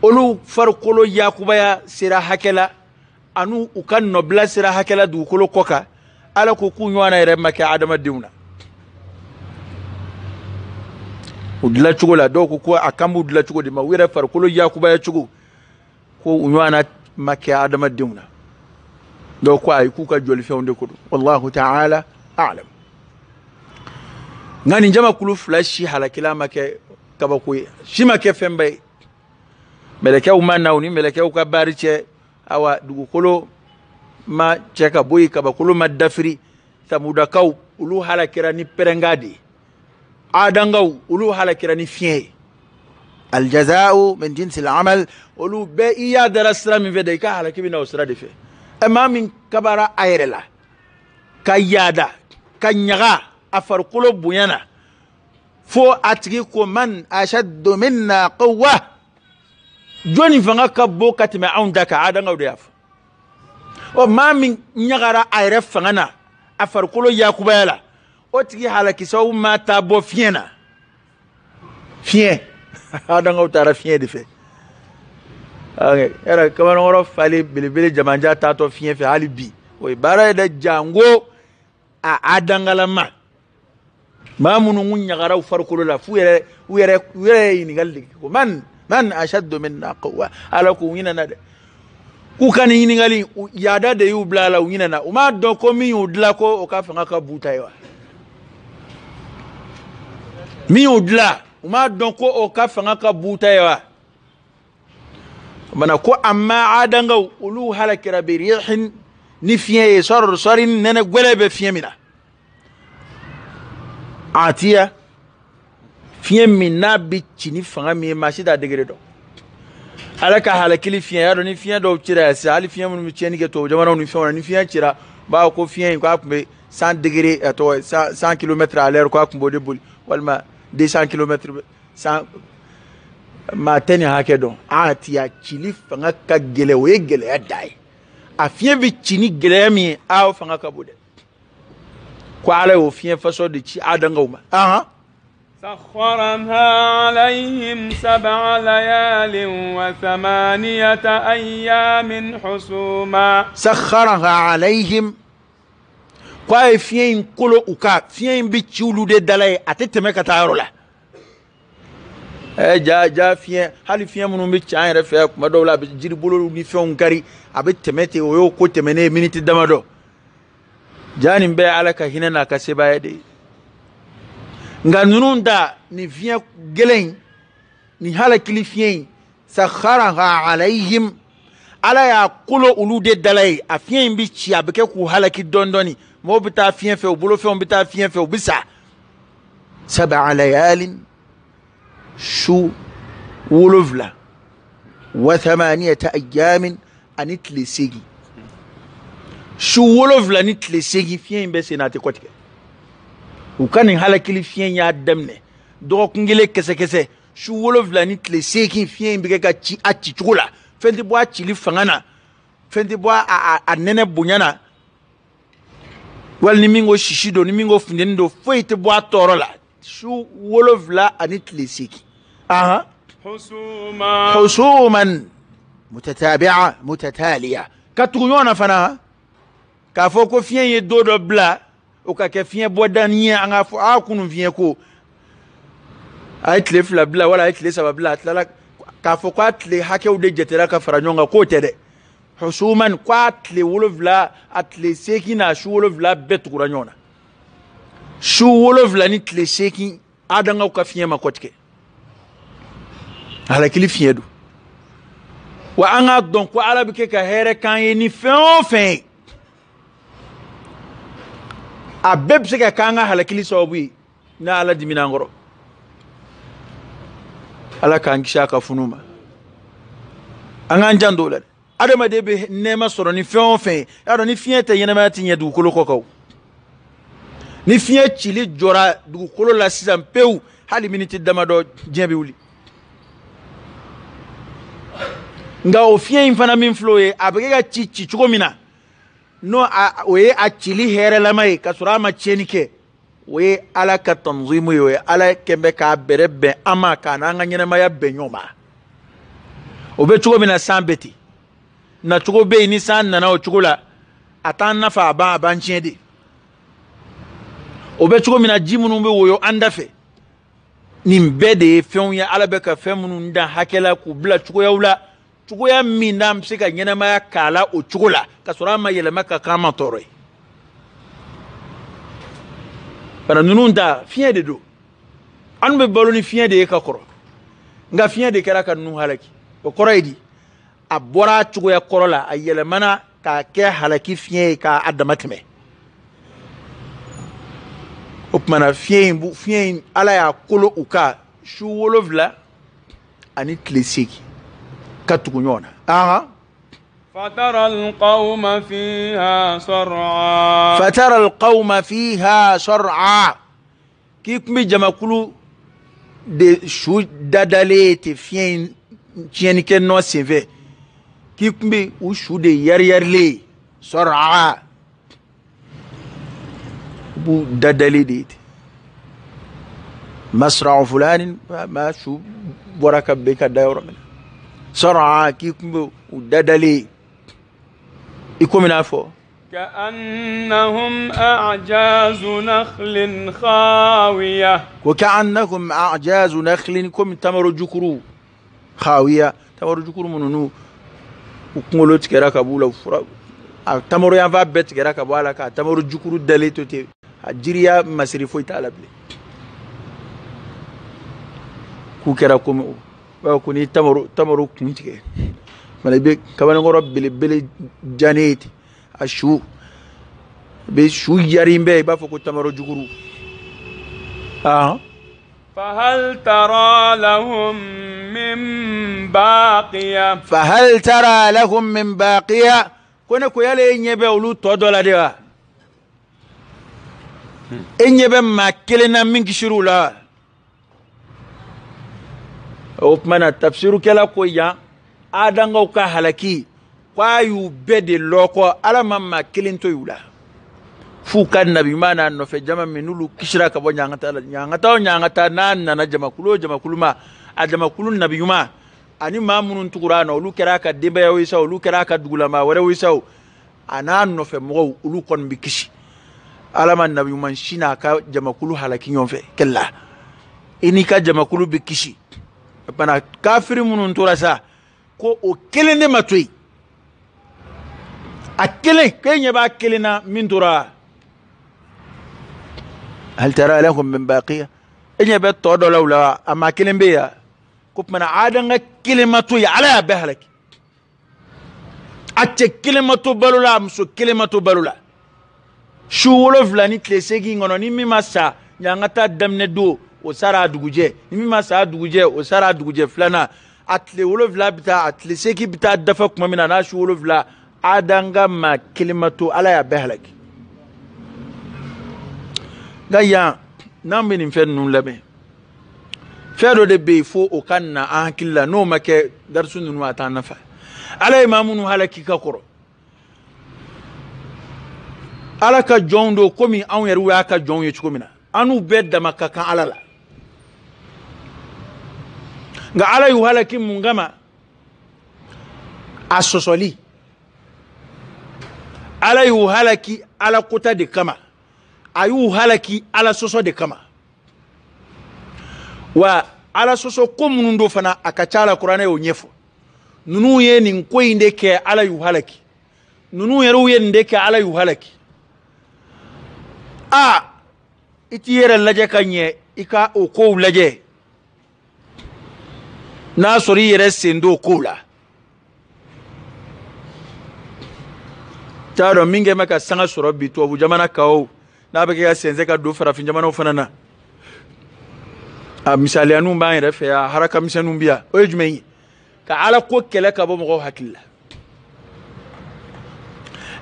olu farikolo yakubaya sera hakɛ la anu u ka nɔbila sera hakɛ la dugukolo kɔ kan ala ko k'u ɲɔgɔnna yɛrɛ ma kɛ adamadenw na u dilan cogo la dɔw ko a kan b'u dilan cogo de ma u yɛrɛ farikolo yakubaya cogo ko u ɲɔgɔnna ma kɛ adamadenw na dɔw ko ayi k'u ka jɔlifɛnw de ko don wallahu ta'ala a'lam nka nin jamakulu fila si halakila ma kɛ kabako ye si ma kɛ fɛn bɛɛ ye mɛlɛkɛw ma na u ni mɛlɛkɛw ka baari cɛ awa dugukolo ma cɛ ka bɔ yen kabakolo ma dafiri samudakaw olu halakira ni pɛrɛnga de ye adangaw olu halakira ni fiɲɛ ye aljaza'u min jinsil amal olu bɛɛ i y'a dara sira min fɛ de i ka halaki bɛ na o sira de fɛ maa min kabara a yɛrɛ la ka yaada ka ɲaga a farikolo bonyana fo a tigi ko man ashaddu minna quwwa joni fanga ka bon ka tɛmɛ anw da kan adangaw de y'a fɔ maa min ɲagara a yɛrɛ fanga na a farikolo yakubaya la o tigi halakisaw ma taa bɔ fiɲɛ na fiɲɛ adangaw taara fiɲɛ de fɛ yɛrɛ kamalenkɔrɔ falen belebele jamanja taatɔ fiɲɛ fɛ hali bi o ye baara ye dɛ jango a adangalama maa minnu kun ɲagara u farikolo la f'u yɛrɛ ye ɲininkali de kɛ ko man ashaddu minna quwwa ala ko u ɲinɛna dɛ k'u ka nin ɲininkali yaada de y'u bila a la u ɲinɛna u m'a dɔn ko min y'u dilan ko o ka fanga ka b'u ta ye wa min y'u dilan u m'a dɔn ko o ka fanga ka b'u ta ye wa mana ko amma adangaw olu halakira bi rihin ni fiɲɛ ye sɔrin nɛnɛ gwɛlɛ bɛ fiɲɛ min na atiya fiɲɛ min n'a bɛ ci ni fanga min ye maa si t'a degere dɔn ala ka halakili fiɲɛ y'a dɔn ni fiɲɛ dɔw cira yan sisan hali fiɲɛ minnu bɛ tiɲɛni kɛ tubabu jamanaw ni fɛnw na ni fiɲɛ cira b'a ko fiɲɛ in k'a tun bɛ 100 degré 100 km à l'heure k'a tun b'o de boli walima 200 km 100 maa tɛ nin hakɛ dɔn atiya cili fanga ka gɛlɛ o ye gɛlɛya da ye a fiɲɛ bɛ ci ni gɛlɛya min ye o fanga ka bon dɛ ko ala y'o fiɲɛ faso de ci adangaw ma سخرها عليهم 7 ليال و8 أيام حسوما سخرها عليهم ko a ye fiɲɛ in kolo u ka fiɲɛ in bɛ ci olu de dala ye a tɛ tɛmɛ ka taa yɔrɔ la ja fiɲɛ hali fiɲɛ minnu bɛ ci an yɛrɛ fɛ kuma dɔw la a bɛ jiribolo ni fɛnw kari a bɛ tɛmɛ ten o y'o ko tɛmɛnen ye miniti damadɔ ja nin bɛɛ ala ka hinɛ n'a ka sebaaya de ye nka ninnu da nin fiɲɛ gɛlɛn in nin halakili fiɲɛ in sakharaha alayhim ala y'a kolo olu de dala ye a fiɲɛ in bɛ ci a bɛ kɛ k'u halaki dɔɔnin mɔgɔw bɛ taa fiɲɛ fɛ u bolofɛnw bɛ taa fiɲɛ fɛ u bɛ sa 7 layalin su 7 و8 أيام ani tile 8 su 7 ni tile 8 fiɲɛ in bɛ sen na a tɛ kɔ tigɛ u ka nin halakili fiɲɛ y'a daminɛ dɔgɔkun kelen kɛsɛkɛsɛ su 7 ni tile 8 fiɲɛ in bɛ kɛ ka ci a ci cogo la fɛn tɛ bɔ a cili fanga na fɛn tɛ bɔ a nɛnɛ bonya na wali ni min ko sisi don ni min ko funteni don foyi tɛ bɔ a tɔɔrɔ la su 7 ani tile 8 husuman mutatabi'a mutataliya ka tugu ɲɔgɔn na fana k'a fɔ ko fiɲɛ ye don dɔ bila o ka kɛ fiɲɛ bɔdanin ye an k'a fɔ kunun fiɲɛ ko a ye tile 2 bila wala a ye tile 3 bila a tilala k'a fɔ k'a tile hakɛw de jatera ka fara ɲɔgɔn kan k'o tɛ dɛ husuman k'a tile 7 a tile 8 n'a su 7 bɛɛ tugura ɲɔgɔn na su 7 ni tile 8 adangaw ka fiɲɛ ma kɔtigɛ halakili fiɲɛ don wa anga don ko ala bike ka here kan ye ni fen a beb se ka kanga halakili sababu na ala dimina ngoro ala kan kisha ka funuma anga njandola adama de be nema soro ni fen ya do ni fiete yena ma tinye du kolo kokaw ni fiye chili jora du kolo la sisan pew hali miniti dama do jembe wuli nga o fiye infana min floye abege ga chichi chugo mina no oye a chili here lamay kasura ma chenike we ala ka tanzimu yo ala kembe ka berebe ama kana nga nyene maya benyoma obe chugo mina sambeti na chugo be ni san na o chugo la atan na fa ba banchede obe chugo mina jimunu be woyo andafe nimbede fion ya ala be ka femunu nda hakela ku bla chugo ya ula chugo ya minam sika nyene maya kala o chugo la kasura ma yele maka kama toroi para nununda fiye de do an be baloni fiye de ka koro nga fiye de kera kan nu halaki o koro idi abora chugo ya korola ayele mana ka ke halaki fiye ka adamatime opmana fiye ala ya kolo uka shu wolovla ani klesiki katukunyona aha فترى القوم فيها صرعا فترى القوم فيها صرعا كيف جماكلو de شو دادالي فين تيني كنو سيفي كيف بي وشو دي يار لي صرعا بو دادالي ديت مسرع فلان ما شو بركة بك دايرة من صرعا كيف بي ودادالي يكون منافو كأنهم أعجاز نخل خاوية وكأنهم أعجاز نخل كم تمر جكرو خاوية تمر جكرو منو وكملو تكرا كابولا وفرا تمر ينفع بيت تكرا كابولا كا تمر جكرو دليتو تي جريا مسرفو يتعلبلي كوكرا كوم وكوني تمر كميتك ملبي كمان غرب بلي جانيت أشو بشو يارين بي بافكو تمر جكرو فهل ترى لهم من باقية فهل ترى لهم من باقية كنا كيالي إنيبه ولو تودولا ديوا إنيبه ما كلنا من كشرو لا وكمانا تفسيرو كلا كويا آدانغو كهالكي kwayu bede loko ala mamma kilinto yula fuka nabi mana no fe jama minulu kishira ka bonya nyangata na jama kuluma a jama kulun nabi yuma ani mamunun tukurana ulu keraka debe ya wisa ulu keraka dugulama wore wisa ana no fe mo ulu kon bi kishi ala man nabi yuma shina ka jama kulu halaki nyonfe kella ini ka jama kulu bi kishi bana kafiri munun turasa ko o kelende matui akele kenya ba kelena min tura hal tara lahum min baqiya enya be to do lawla ama kelembe ya kup mana adanga kelimatu ya ala bahlak acce kelimatu balula muso kelimatu balula shu wolo flani klesegi ngono ni mi masa nyangata damne do o sara duguje ni mi masa duguje o sara duguje flana atle wolo vla bita atle seki bita dafa kuma mina na shu wolo vla adanga ma kelimatu ala ya bahlak gaya nambe ni fen nun labe fedo de be fo o kanna akilla no make darsu nun wata nafa ala imamunu halaki ka koro ala ka jondo komi an yeru ya ka jon ye chukomina anu bedda makka kan alala ga ala yu halaki mungama asosoli ala yu halaki ala kota de kama ayu halaki ala soso de kama wa ala soso ko munundo fana akachala qur'ana yo nyefo nunu ye nin koyinde ke ala yu halaki nunu yeru ye ndeke ala yu halaki iti yere laje kanye ika o ko laje na sori yere sendo kola taro minge maka sanga soro bi to bu jamana kawo na be ka senze ka do farafin jamana fanana a misali anu ba yere fe ya haraka misanu biya o jumai ka ala ko kele ka bo mo hakilla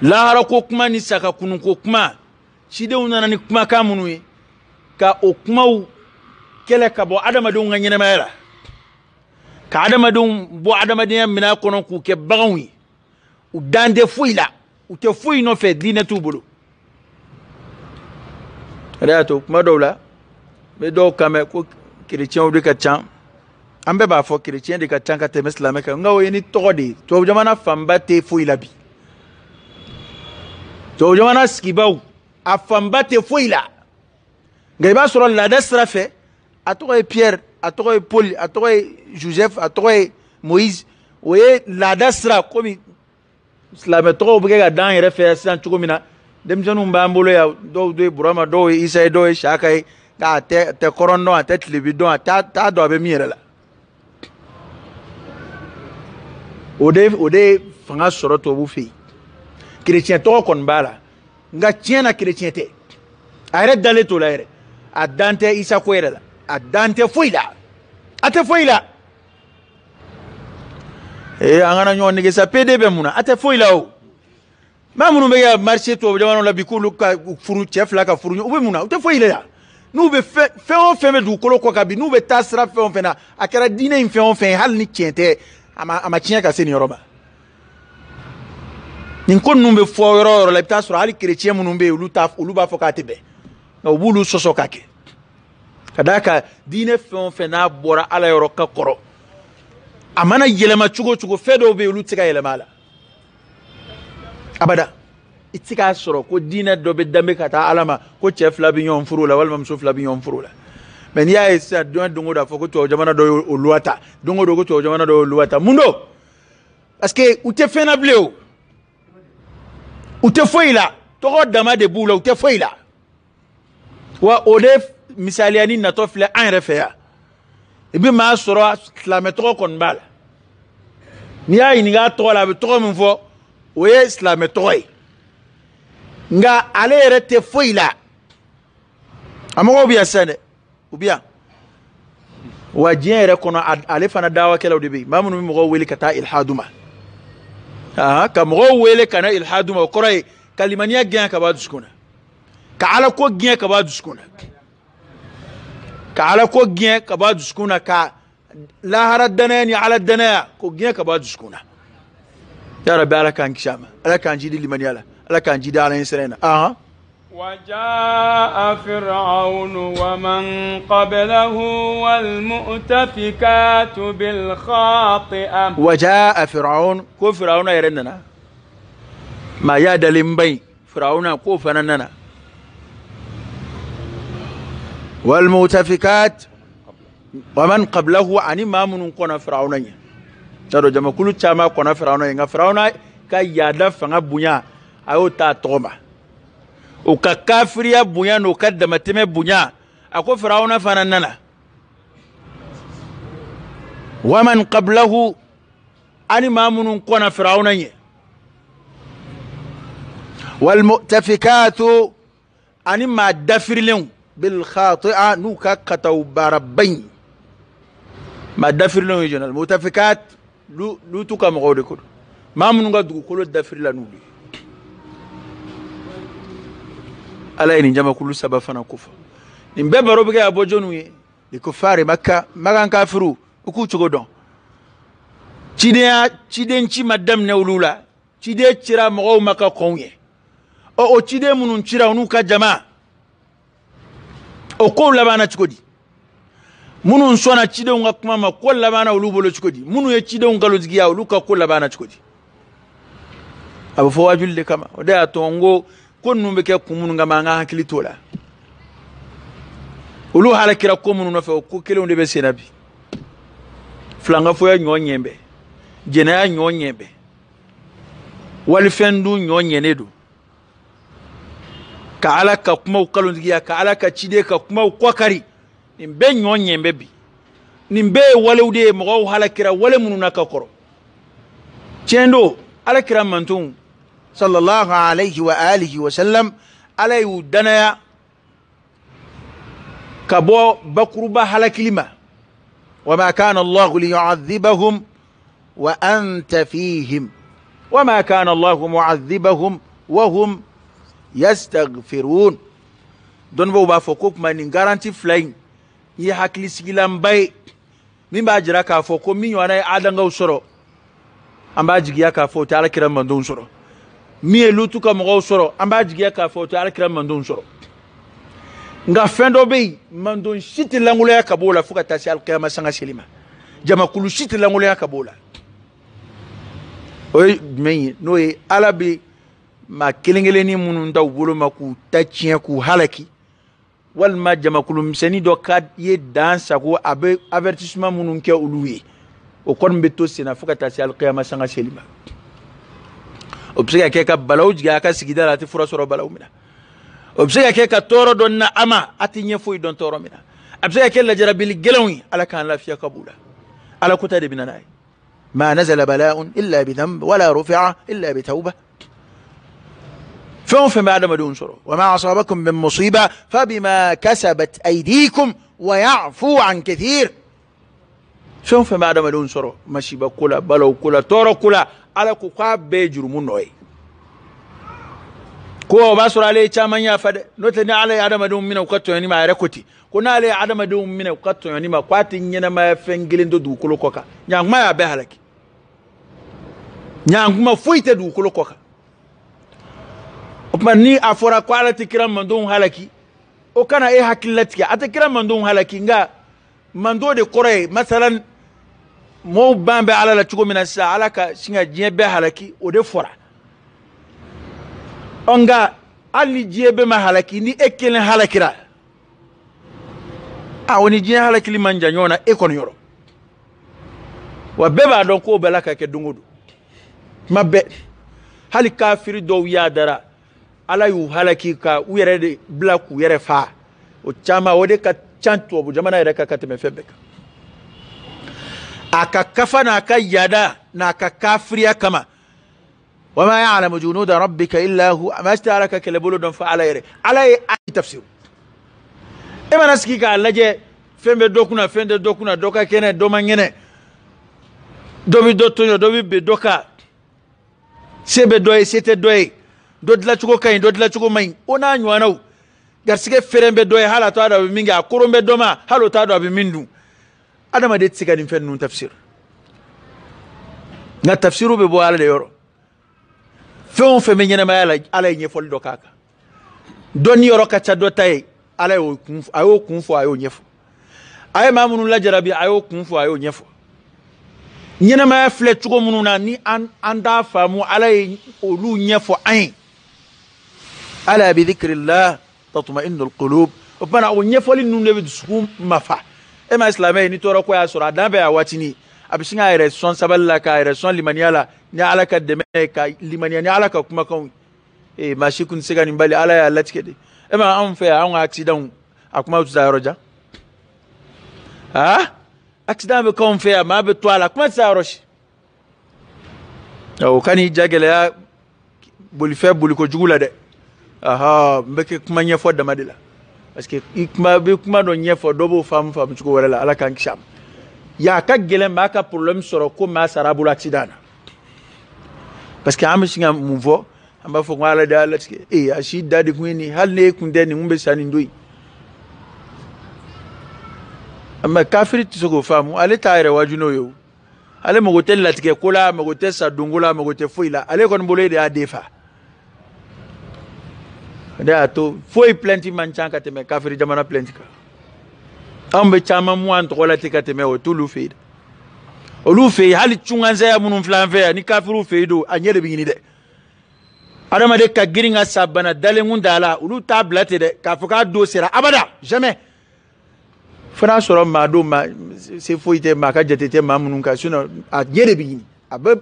la harako kuma ni saka kunun ko kuma shi de unana ni kuma ka munu ka o kuma kele ka bo adama do nganyene mayra ka adama do bo adama de mina kono ku ke baganwi u dande fuila u te fuyi no fe dina tubulu rato kuma dawla be do kame ko chrétien ou de kachan ambe ba fo chrétien de kachan ka te islamique ngawo yeni togodi to jamana famba te fuila bi to jamana skibaw a famba te fuila ngay ba soro la desra fe atoy Pierre atoy Paul atoy Joseph atoy Moïse oye la desra komi islam to buge ga dan yere fe san chukumina dem janu mbambolo ya do burama do isa do shakai ka te korondo ate telebidon ta do be miere la ode fanga soro to bu fi chrétien to kon bala nga tiena chrétien te are dale to la ere a dante isa ko ere la a dante fuila ate fuila angana nyon nige sa PDB muna ate foila o mamunu be ya marché to jamano la bikulu ka furu chef la ka furu ube muna ate foila ya nu be fe on fe me du kolo ko ka bi nu be tasra fe on fe na akara dine in fe on fe hal ni tiente ama tiens ka seni roba nin kon nu be fo yoro la tasra hal chrétien munu be ulu ba fo ka tebe no bulu soso kake kadaka dine fe on fe na bora ala yoro ka koro amana yelema chugo fedo be ulu tika yelema la abada itika soro ko dina do be dambe kata alama ko chef la bi ñom furula wal mam souf la bi ñom furula men ya esa dongo da foko to jamana do oluata dongo do ko to jamana do oluata mundo parce que ute fena bleu ute foila to dama de bula ute foila wa odef misaliani na to fle en refea ibi ma soro islametro kon bala ni ay ni ga to la be to mun fo oye islametro nga ale rete foila amoko biya sane ubiya wajien re kono ale fana dawa kala de be mamunu mo weli kata ilhaduma ka mo weli kana ilhaduma ko ray kalimaniya gyan ka ba duskuna ka ala ko gyan ka ba duskuna ka ala ko gien ka ba duskuna ka la haradani ala dana ko gien ka ba duskuna ya rabbi ala kan kishama ala kan jidi liman yala ala kan jidi ala insana وجاء فرعون ومن قبله والمؤتفكات بالخاطئة وجاء فرعون كو فرعون يرننا ما يدلم بي فرعون كو فنننا والمؤتفكات ومن قبله عن ما من كنا فرعون ترى جما كل تشاما كنا فرعون فرعون كي يدفع بنيا أو تاتوما وككافريا بنيا نقدم تم بنيا أكو فرعون فنننا ومن قبله عن ما من كنا فرعون والمؤتفكات عن ما دفر لهم بالخاطئة نوكا كتو باربين ما دفر لهم يجون المؤتفكات لو توكا مغودي كل ما منوغا دوكو كل دفر لنولي ala ni jama kulu sabafana kufa nimbe barobe ga abojonu ni kufari makka magan kafiru uku chugodon chidenchi madam ne ulula chide chira mo maka konye o chide munun chira unuka jama o ko labana chukodi munun sona chide unga kuma ko labana ulubolo chukodi munu ye chide ungalo zigia uluka ko labana chukodi abo fo wajulde kama oda atongo konnu be ke kumunu ngama nga hakili tola ulu halakira komunu no fe ko kele onde be senabi flanga fo ya nyonyembe jena ya nyonyembe wal fendu nyonyenedu ka ala ka kuma ukalon diya ka ala ka chide ka kuma kwakari nimbe nyonyembe bi nimbe wale ude mo halakira wale munu nakakoro chendo ala kira mantun sallallahu alayhi wa alihi wa sallam alayu danaya kabo bakruba halakilima وما كان الله ليعذبهم وأنت فيهم وما كان الله معذبهم وهم يستغفرون دون بو بافوكوك من غارانتي فلاين يحكي سيلام باي من باجرا كافوكو مين وانا ادانغو سورو amba jigiya ka fo ta alkiran mandon soro mi lutu ka mo soro amba jigiya ka fo ta alkiran mandon soro nga fendo be mandon shiti langule ya kabola fuka tasi alqiyama sanga selima jama kulu shiti langule ya kabola oy meyi noy alabi ma kelengeleni munun ndaw bolo maku tachien ku halaki wal ma jama kulu mseni do kad ye dansa ko abe avertissement munun ke uluwi o kon beto sina fuka tasi alqiyama sanga selima obsega ke ka balawj ga ka sigida lati fura soro balawmina obsega ke ka toro don na ama atinye fuy don toro mina obsega ke la jarabil gelawi ala kan la fiya kabula ala kutade binanai ما نزل بلاء إلا بذنب ولا رفع إلا بتوبة فهم بعد ما دون سرو وما أصابكم من مصيبة فبما كسبت أيديكم ويعفو عن كثير فهم بعد ما دون سرو مشيبة كلا بلو كلا تورو كلا على كوكاب بيجر منوي كو باسر عليه تامان يافد نوتني عليه عدم دون من وقتو يعني ما يركوتي كنا عليه عدم دون من وقتو يعني ما قاتي نينا ما فنجلين دو كلو كوكا يعني ما يبهلك nyanguma fuite du kulo koka opma ni afora kwala tikiram mandon halaki o kana e hakillati atikiram mandon halaki nga mando de kore masalan mo bambe ala la tugo mina sa alaka singa jebe halaki o de fora onga ali jebe ma halaki ni ekele halakira a woni je halaki limanja nyona e kon yoro wa beba don ko belaka ke dungudu mabbe hali kafiri do yadara ala yu halaki ka uyere de black uyere fa o chama wode ka chanto bu jamana yere ka kateme febeka aka kafana ka yada na ka kafiriya kama wama ya'lamu junuda rabbika illa hu mastaraka kalbulu don fa ala yere ala ay tafsir e manaski ka laje fembe dokuna doka kene do mangene dobi dotonyo dobi be doka sebe doye sete doye dodla chuko kay dodla chuko may ona nywanau garsige ferembe doye hala to ada mingi akurumbe doma halo to ada mindu adama de tsika dim fen nun tafsir na tafsiru be bo ala de yoro fon fe menyena ma ala nyefol do kaka doni yoro kacha do tay ala yo kunfu ayo nyefo ay mamunu la jarabi ayo kunfu ayo nyefo nyena ma fle chugo mununa ni anda famu alay olu nyefo ain ala bi dhikrillah tatma'innul qulub opana o nyefo li nunu be dusku mafa e ma islamay ni toro ko ya sura dambe ya watini abishinga ire son saballa ka ire son limaniala ni alaka de me ka limaniani alaka kuma kan e ma shikun siga ni bali ala ya latkede e ma an fe an accident akuma tu zaroja ha accident be kon fe ma be toala kuma sa roche o kani jagele ya boli fe boli ko jugula de aha mbeke kuma nyefo da madila parce que ikma be kuma do nyefo do bo fam chuko wala ala kan kisham ya ka gele ma ka problème soro ko ma sarabu accident parce que am singa mouvo amba fo ngala da ala tike e ashi dadi kwini hal ne kunde ni ngumbe sani ndoi amma kafiri tisogo famu ale tayre wajuno yo ale mogote latike kola mogote sadungula mogote foila ale kon bolo de adefa da to foi plenty manchanka teme kafiri jamana plenty ka ambe chama mu an to tika teme o tulu feed o lu fe hali chunganza ya munun flanfe ni kafiru feido anyere bingini de adama de ka giringa sabana dale ngundala ulu tablate de kafuka do sera abada jamais fana soro ma do ma se foite ma ka jetete ma munun ka suna a yere bingini abe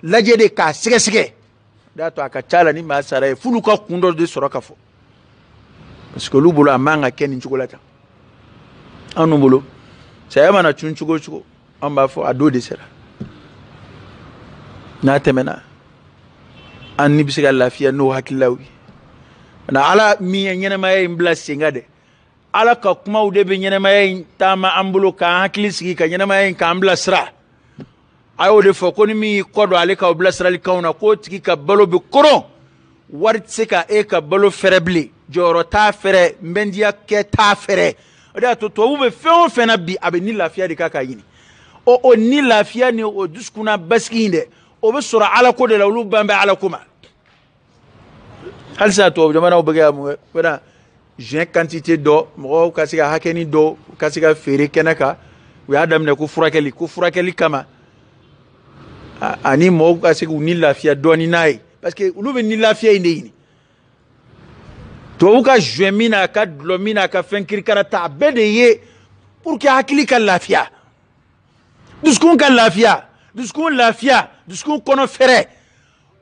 laje de ka sige da to aka chala ni ma sara fulu ka kundo de soro ka fo parce que lu bolo amanga ken chukolata anu bolo sayama na chugo amba fo ado de sera na temena anni bi se ka lafiya no hakilawi na ala mi ɲɛnɛmaya in bila senga de ala ka kumaw de be ɲɛnɛmaya in taama an bolo k'an hakili sigi ka ɲɛnɛmaya in k'an bila sira a y'o de fɔ ko ni min y'i kɔdɔ ale ka o bilasiralikanw na k'o tigi ka balo be koron wari tɛ se ka e ka balo fɛrɛ bilen jɔyɔrɔ t'a fɛrɛ nbɛndiya kɛ t'a fɛrɛ o de y'a to tubabu bɛ fɛn o fɛn na bi a bɛ ni lafiya de k'a ka ɲini o ni lafiya ni o dusukuna basigi in dɛ o bɛ sɔrɔ ala ko de la olu ban bɛ ala ko ma halisa tubabu jamanaw bɛ kɛ mun ye juin quantité dɔ mɔgɔw ka se ka hakɛni dɔ ka se ka feere kɛnɛ kan u y'a daminɛ ko furakɛli kama ani mɔgɔw ka se k'u ni lafiya dɔɔni n'a ye parce que olu bɛ ni lafiya in de ɲini tubabu ka juin min na a ka dulɔ min na a ka fɛn kirikara ta a bɛɛ de ye pour que hakili ka lafiya dusukun ka lafiya dusukun kɔnɔ fɛrɛ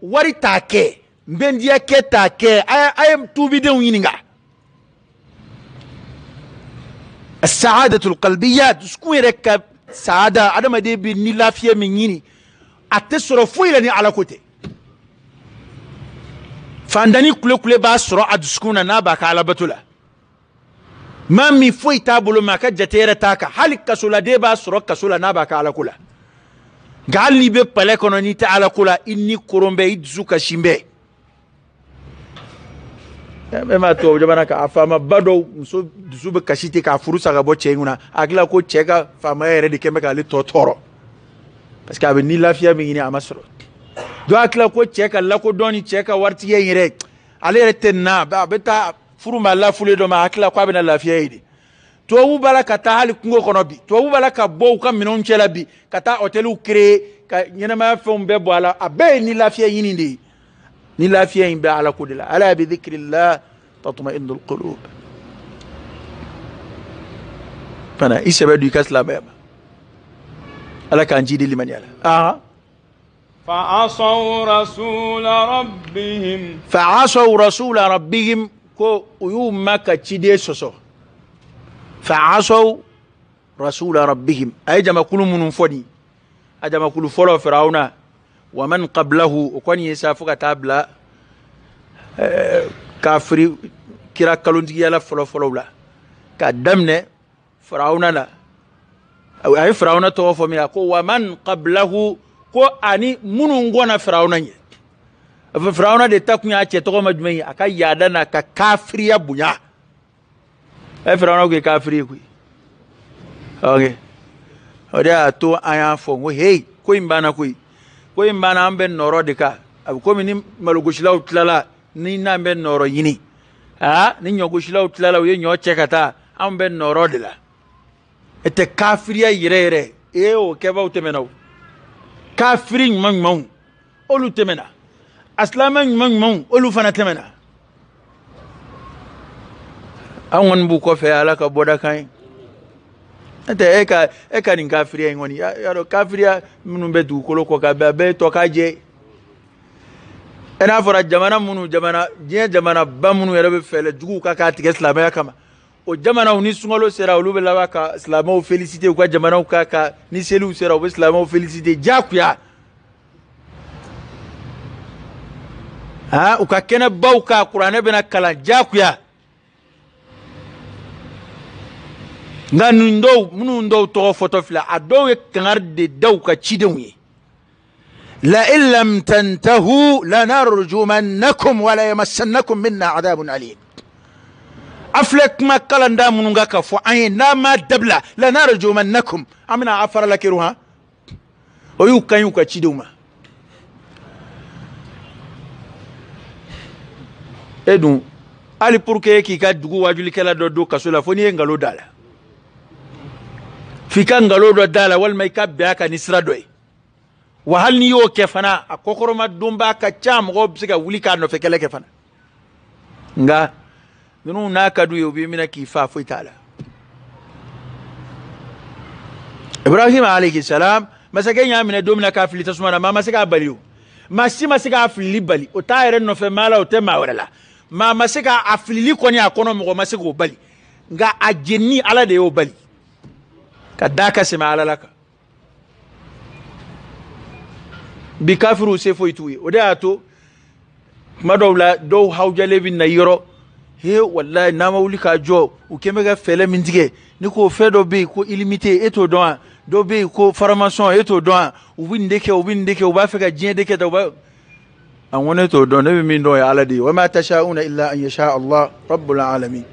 wari t'a kɛ nbɛndiya kɛ t'a kɛ a ye tuubidenw ɲininka saadatul qalbiya dusukun yɛrɛ ka saada adamaden bɛ ni lafiya min ɲini a tɛ sɔrɔ foyi la ni ala ko tɛ fandani kule b'a sɔrɔ a dusukun na n'a b'a ka alabato la maa min foyi t'a bolo maa ka jate yɛrɛ t'a kan hali kasoladen b'a sɔrɔ kaso la n'a b'a ka alako la nka hali n'i bɛ palɛ kɔnɔ n'i tɛ alako la i ni koron bɛ i dusu kasin bɛ e m'a tubabu jamana kan a faamaba dɔw muso dusu bɛ kasi ten k'a furu sa ka bɔ cɛ in kunna a hakilila ko cɛ ka faamaya yɛrɛ de kɛn bɛ k'ale tɔ tɔɔrɔ parce que a bɛ ni lafiya min ɲini a ma sɔrɔ dɔw hakilila ko cɛ ka lakodɔn ni cɛ ka waritigiya in yɛrɛ ale yɛrɛ tɛ na a bɛ taa furu ma lafulen dɔ ma a hakilila ko a bɛna lafiya ye de tubabu b'a la ka taa hali kungo kɔnɔ bi tubabu b'a la ka bɔ u ka minɛnw cɛ la bi ka taa hôteliw créer ka ɲɛnamaya fɛnw bɛɛ bɔ a la a bɛɛ ye ni lafiya ɲini de ye ni lafiya in bɛ ala ko de la ala bi dhikrillah tatma'innul qulub fana i sɛbɛ du i ka silamɛya ma ala k'an jidi limaniya la فعصوا رسول ربهم ko u y'u ma ka ciden sɔsɔ fa'asaw rasula rabbihim a ye jamakulu minnu fɔ nin a jamakulu fɔlɔ firawuna wa man qablahu o kɔni ye sa fo ka taa bila kafiri kira kalontigiya la fɔlɔfɔlɔw la ka daminɛ firawuna la a ye firawuna tɔgɔ fɔ min a ko wa man qablahu ko ani minnu gɔnna firawuna ɲɛ firawuna de ta kun y'a cɛ tɔgɔ ma jumɛn ye a ka yaada n'a ka kafiriya bonya firawuna ko ye kafiri ye koyi ok o de y'a to an y'a fɔ n ko hey ko in banna koyi ko in banna an bɛ nɔrɔ de kan a bɛ komi ni malogosilaw tilala ni n'an bɛ nɔrɔ ɲini ni ɲɔgosilaw tilala u ye ɲɔ cɛ ka taa an bɛ nɔrɔ de la e tɛ kafiriya yɛrɛ yɛrɛ o kɛbaw tɛmɛna o kafiri ɲuman ɲumanw olu tɛmɛna asilama ɲuman ɲumanw olu fana tɛmɛna an kɔni b'u kɔfɛ ala ka bɔda kan ye n'o tɛ e ka nin kafiriya in kɔni y'a dɔn kafiriya minnu bɛ dugukolo kɔ ka bɛn a bɛɛ ye tɔ k'a jɛ e n'a fɔra diɲɛ jamanaba minnu yɛrɛ bɛ fɛlɛ juguw ka k'a tigɛ silamɛya kama o jamanaw ni sunkalo sera olu bɛ laban ka silamɛw féliciter u ka jamanaw ka ni seliw sera u bɛ silamɛw féliciter diyagoya u ka kɛnɛbaw ka kuranɛ bɛna kalan diyagoya nka minnu dɔw tɔgɔ fɔtɔ filɛ a dɔw ye kangari de da u ka cidenw ye la in lam tantahu lanarjumannakum wala yamassannakum minna adabun alim a filɛ kuma kalanda minnu kan ka fɔ an ye n'a ma dabila lanarjumannakum an bɛna a farala kɛru han o y'u kan y'u ka cidenw ma e dun hali pour que k'i ka dugu wajulikɛla dɔ don kaso la fo n'i ye nkalon da la f'i ka nkalon dɔ da la walima i ka bɛn a kan ni sira dɔ ye wa hali n'i y'o kɛ fana a kɔkɔrɔma donba ka ca mɔgɔw bɛ se ka wuli k'a nɔfɛ kɛlɛ kɛ fana nka ninnu n'a ka d'u ye u b'i minɛ k'i fa foyi t'a la ibrahim alayhi salam masakɛ y'a minɛ don min na k'a fili tasuma na maa ma se k'a bali o maa si ma se k'a filili bali o t'a yɛrɛ nɔfɛ maa la o tɛ maa wɛrɛ la maa ma se k'a filili kɔni a kɔnɔ mɔgɔ ma se k'o bali nka a jenini ala de y'o bali ka da ka sɛmɛ ala la kan bi kafiriw se foyi t'u ye o de y'a to kuma dɔw la dɔw hawjale bi na yɔrɔ he wallahi n'a ma wuli k'a jɔ u kɛn bɛ ka fɛlɛ min tigɛ ni ko fɛn dɔ bɛ yen ko illimité e t'o dɔn wa dɔ bɛ yen ko formation e t'o dɔn wa u bɛ nin de kɛ u bɛ nin de kɛ u b'a fɛ ka diɲɛ de kɛ ta u b'a a ko ne t'o dɔn ne bɛ min dɔn o ye Ala de ye wa ma tasha'una illa an yasha Allah rabbul alamin.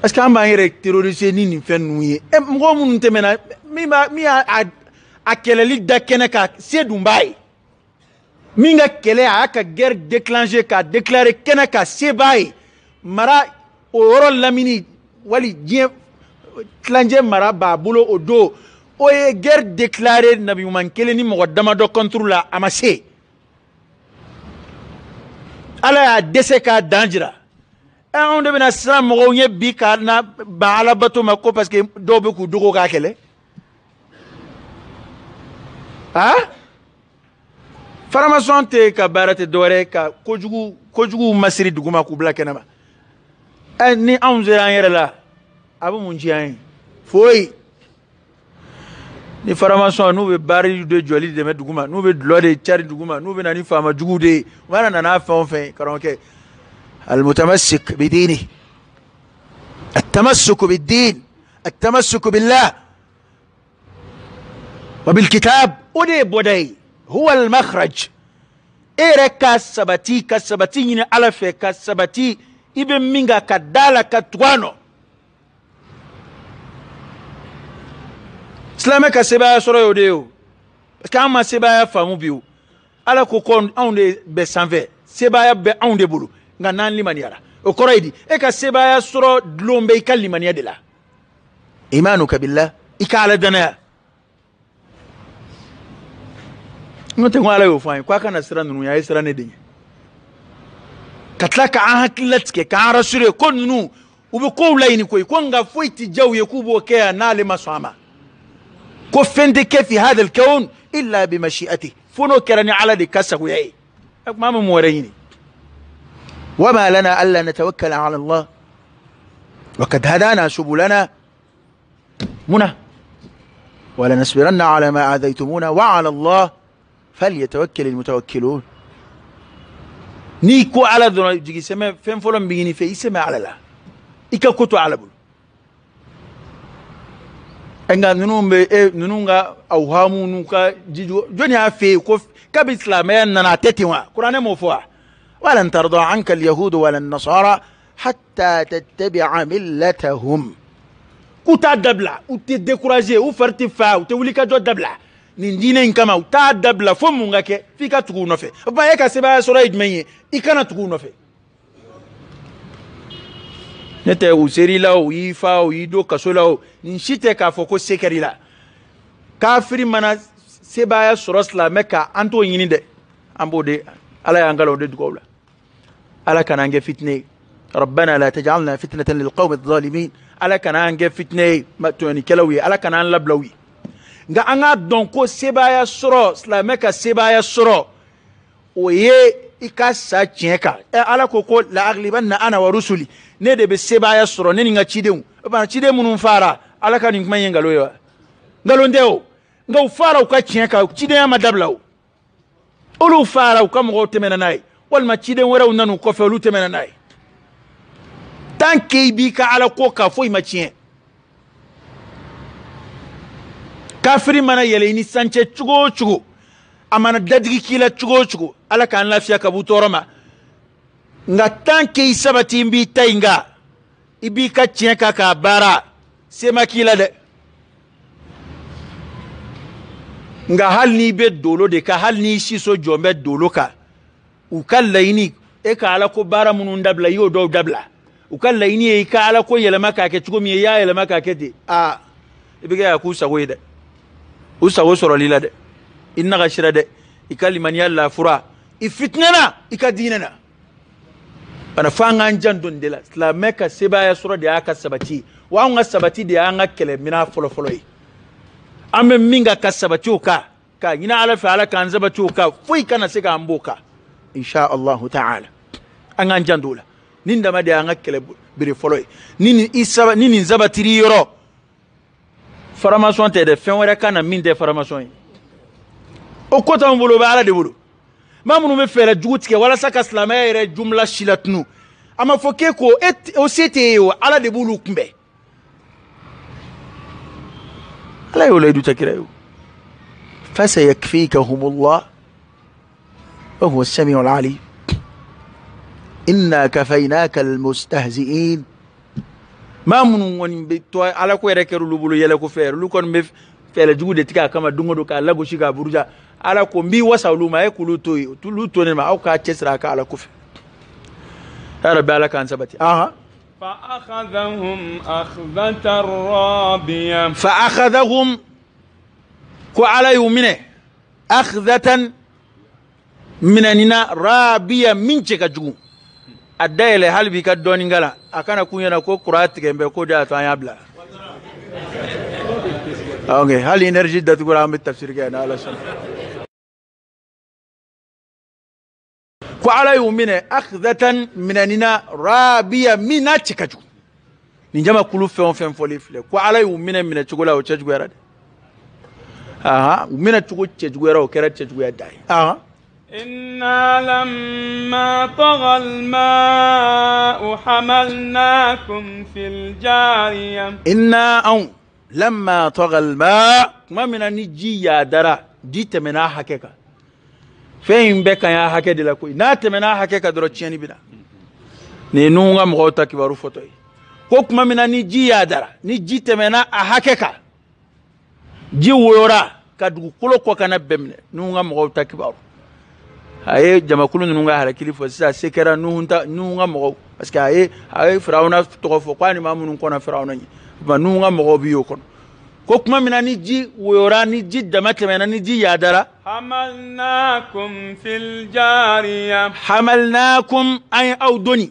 Est-ce que an b'an yɛrɛ terroriser ni nin fɛn ninnu ye mɔgɔ minnu tɛmɛna min y'a kɛlɛli da kɛnɛ kan se dun b'a ye min ka kɛlɛ a y'a ka guerre déclencher k'a déclarer kɛnɛ kan se b'a ye mara o yɔrɔ lamini wali diɲɛ tilancɛ mara b'a bolo o don o ye guerre déclarer nabi ɲuman kelen ni mɔgɔ damadɔ contre la a ma se Ala y'a dɛsɛ k'a dan jira anw de bɛna siran mɔgɔw ɲɛ bi ka na ban Ala bato ma ko parce que dɔw bɛ k'u dogo k'a kɛlɛ formation tɛ ka baara tɛ dɔwɛrɛ ka kojugu masiri duguma k'u bila kɛnɛ ma ni anw sera an yɛrɛ la a bɛ mun ci an ye foyi ni formation n'u bɛ baari de jɔli dɛmɛ duguma n'u bɛ dulɔ de cari duguma n'u bɛ na ni faama jugu de ye u mana nana fɛn o fɛn karamɔgɔkɛ المتمسك بدينه التمسك بالدين التمسك بالله وبالكتاب ودي بودي هو المخرج إيرا كسبتي يني ألف كسبتي إبن مينغا كدالا كتوانو سلامة كسبايا سورة يوديو كاما سبايا فامو بيو ala ko kon anw be sanfɛ sebaya be anw de bolo nga nan limaniyara o koroyidi e ka sebaya soro dlombe ikal limaniya de la imanuka billah ikala dana ngote ngwala yo fay kwa kana sira nunu ya sira ne dinye katlaka an hakilatke ka rasure kon nunu ube ko layni koy ko nga foyti jaw yakubo ke na le masama ko fende ke fi hada al-kawn illa bi mashi'atihi فنو كرني على دي كسكو ياي ما موريني وما لنا الا نتوكل على الله وقد هدانا سبلنا منى ولنصبرن على ما آذيتمونا وعلى الله فليتوكل المتوكلون نيكو على ذو جي سما فين فلان بيني في سما على لا إيكا كوتو على بول enga nununga awhamu nuka jijo joni afi ko kabi islamaya nana tetinwa qur'ane mo fo wala tarda anka alyahud wala an-nasara hatta tattabi'a millatahum kuta dabla ou te décourager ou farti fa ou te wulika do dabla ni dine nkama ou ta dabla fo munga ke fika tugu no fe ba yeka seba sura idmenye ikana tugu no fe nete useri la o ifa o ido kasola o nshite ka foko sekeri la kafiri mana sebaya sorosla meka anto yini de ambode ala yangalo de dugowla ala kana nge fitne rabbana la taj'alna fitnatan lilqawmi adh-dhalimin ala kana nge fitne matoni kelawi ala kana lablawi nga anga donko sebaya soro sla meka sebaya soro oye ikasa tienka ala koko la aglibanna ana wa rusuli ne de be sebaya soro ne nga chideu ba chide munun fara ala ka nin kuma yin galo yawa galo ndeo nga fara ka tienka chide ya madablaw olu fara ka mo temena nay wal ma chide wara nanu ko fe olu temena nay tanke bi ka ala ko ka foi ma tien kafiri mana yele ni sanche chugo amana dadigi kila chugo ala kan lafiya ka butoroma nga tanke isabati mbi tainga ibi ka tienka ka bara sema kila de nga hal ni be dolo de ka hal ni siso jombe dolo ka u kallaini e ka ala ko bara munun dabla yo do dabla u kallaini e ka ala ko yelema ka ke chugo mi ya yelema ka ke de ibiga ya ku sago de u sago soro lila de inna gashira de ikaliman yalla fura ifitnana ikadinana bana fanga njandon de la islameka sebaya sura de aka sabati wa nga sabati de anga kele mina folo yi ame minga ka sabati uka ka ina ala fa ala kan zabati uka fui kana sega amboka insha Allah ta'ala anga njandula ninda ma de anga kele biri folo yi nini isaba nini zabati yoro formation te de fen wera kana min de formation yi o kota mbolo ba ala de bolo ma minnu bɛ fɛɛrɛ jugu tigɛ walasa ka silamɛya yɛrɛ jumla si latunu a ma fɔ k'e ko o se t'e ye o ala de b'olu kunbɛn ala y'o layidu ta kira ye fasayakfikahumullah wa huwa as-sami'ul 'alim inna kafaynaka al-mustahzi'in ma minnu kɔni bɛ to ala ko yɛrɛ kɛra olu bolo yɛlɛ ko fɛ olu kɔni bɛ fɛɛrɛ jugu de tigɛ a kama don o don k'a lagosi k'a buruja ala ko n b'i wasa olu ma a ye k'olu to yen olu to ne ma aw k'a cɛsiri a ka ala kɔfɛ ya rabbi ala k'an sabati فأخذهم أخذة رابية فأخذهم ko ala y'u minɛ akhdatan minɛnina rabiya min cɛ ka jugu a dayɛlɛ hali bi ka dɔɔnin kala a kana kun ɲɛna ko kura tigɛ bɛ ko de y'a to an y'a bila ok hali énergie datugura an bɛ tafsiri kɛ n'ala sɔnna ko ala y'u minɛ akhdatan minɛnina rabiya min n'a cɛ ka jugu nin jama kulu fɛn o fɛn fɔlen filɛ ko ala y'u minɛ cogo la o cɛ juguyara de u minɛ cogo cɛ juguyara o kɛra cɛ juguya da ye إنا لما طغى الماء حملناكم في الجارية إنا أو لما طغى الماء ما من نجي يا درا دي تمنا حكيكا فين بك يا حكي دي لكوي نا تمنا حكيكا درو تشيني بنا نينونغا مغوتا كبارو فوتوي كوك ما من نجي يا درا نجي تمنا حكيكا جي ويورا كدو كلو كوكا نبمنا نونغا مغوتا كبارو aye jamakulu nunu nga harakili fo sisa sekera nuhunga mogo parce que aye firawuna togo fo kwani mamunun kona firawuna ni ba nuhunga mogo biyo kono ko kuma mina ni ji woyora ni ji damatema ni ji yadara hamalnakum fil jariya hamalnakum ay awdoni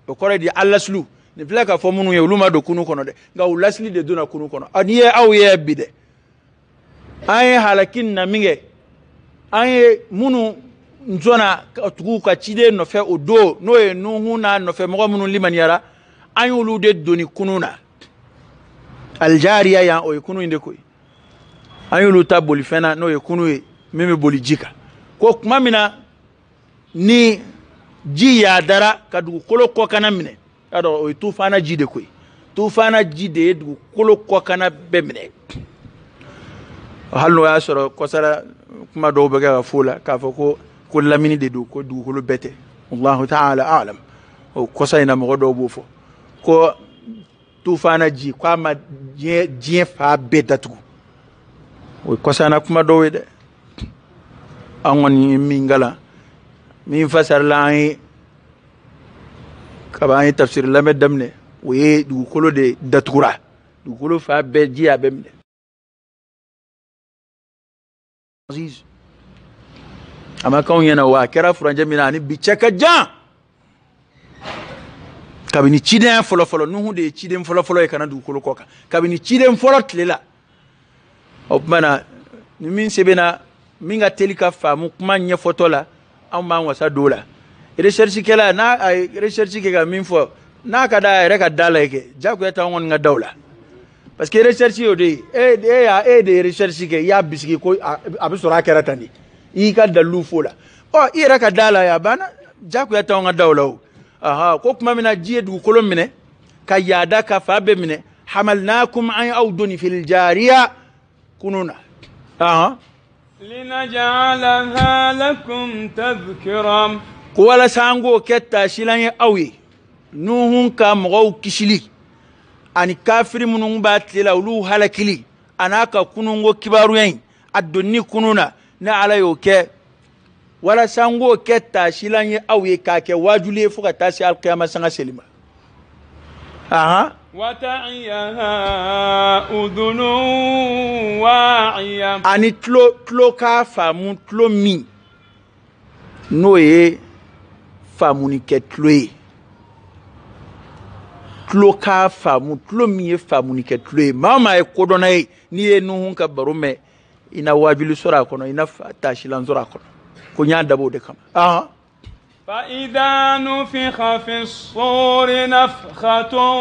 o kore di allaslu ni flaka fo munu ye luma do kunu kono de nga ulasli de dona kunu kono aniye aw ye bide ay halakin na minge ay munu nzona tugu ka cide no fe o do no e nuhu na no fe mo munun liman yara an yulu de doni kununa aljariya ya o kunu inde koy an yulu taboli fena no e kunu e meme boli jika ko kuma mina ni ji ya dara kadu kolo ko kana mine ado o tufana jide koy tufana jide du kolo ko kana be mine halno ya soro ko sara kuma do be ga fula ka fa ko lamini de do ko dugukolo bete wallahu ta'ala a'lam o ko sayna mo do bo fo ko tufana ji ko ma je fa bedatu o ko sana kuma do we de angoni mingala mi fasar la ay ka ba ay tafsir la medamne we dugukolo de datura dugukolo fa be ji abemne aziz ama kan yana wa kera furanje mina ni biceka jan kabini ciden folo nuhu de ciden folo e kana du kolo koka kabini ciden folo tlela opmana ni min sebena minga telika famu kuma nye foto la amma wasa dola recherche kela na recherche ke ga min fo na kada re ka dala ke jaku eta ngon nga dawla parce que recherche yo de de recherche ke ya bisiki ko abisora kera tani i ka dalu fola o ira ka dala ya bana jaku ya tawanga dawlaw ko kuma mina jiye du kolon mine ka yada ka fabe mine hamalnakum ay awduni fil jariya kununa linaj'alaha lakum tadhkiran ko wala sango ketta shilan awi nuhun ka mo kishili ani kafiri munun ba tlela ulu halakili anaka kunungo kibaru yin adonni kununa na ala yo ke wala sango ketta shilan ye awe ka ke wajule fuka tasi alqiyama sanga selima wata'iyaha udhunu wa'iya ani tlo ka famu tlo mi no ye famu ni ke tloe tlo ka famu tlo mi ye famu ni ke tloe mama e kodona e ni e nuhun ka barume ina wajulu sura kono ina tashilan zura kono ko nya dabo de kama fa idha nufikha fi as-sur nafkhatun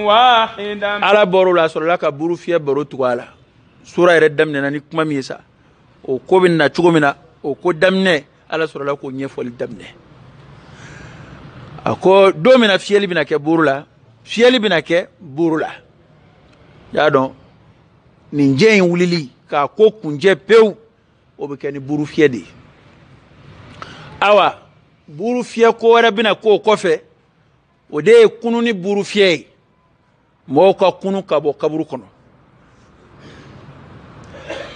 wahida ala boru la sura ka buru fiye boru tuwala sura ire damne nani kuma mi yesa o ko bin na chugomina o ko damne ala sɔrɔ la k'o ɲɛfɔli daminɛ a ko don min na fiyɛli bɛna kɛ buru la fiyɛli bɛna kɛ buru la y'a dɔn nin jɛ in wulili k'a ko kunjɛ pewu o bɛ kɛ ni buru fiyɛ de ye awa buru fiyɛ ko wɛrɛ bɛna k'o kɔfɛ o de ye kunu ni buru fiyɛ ye mɔgɔw ka kunu ka bɔ kaburu kɔnɔ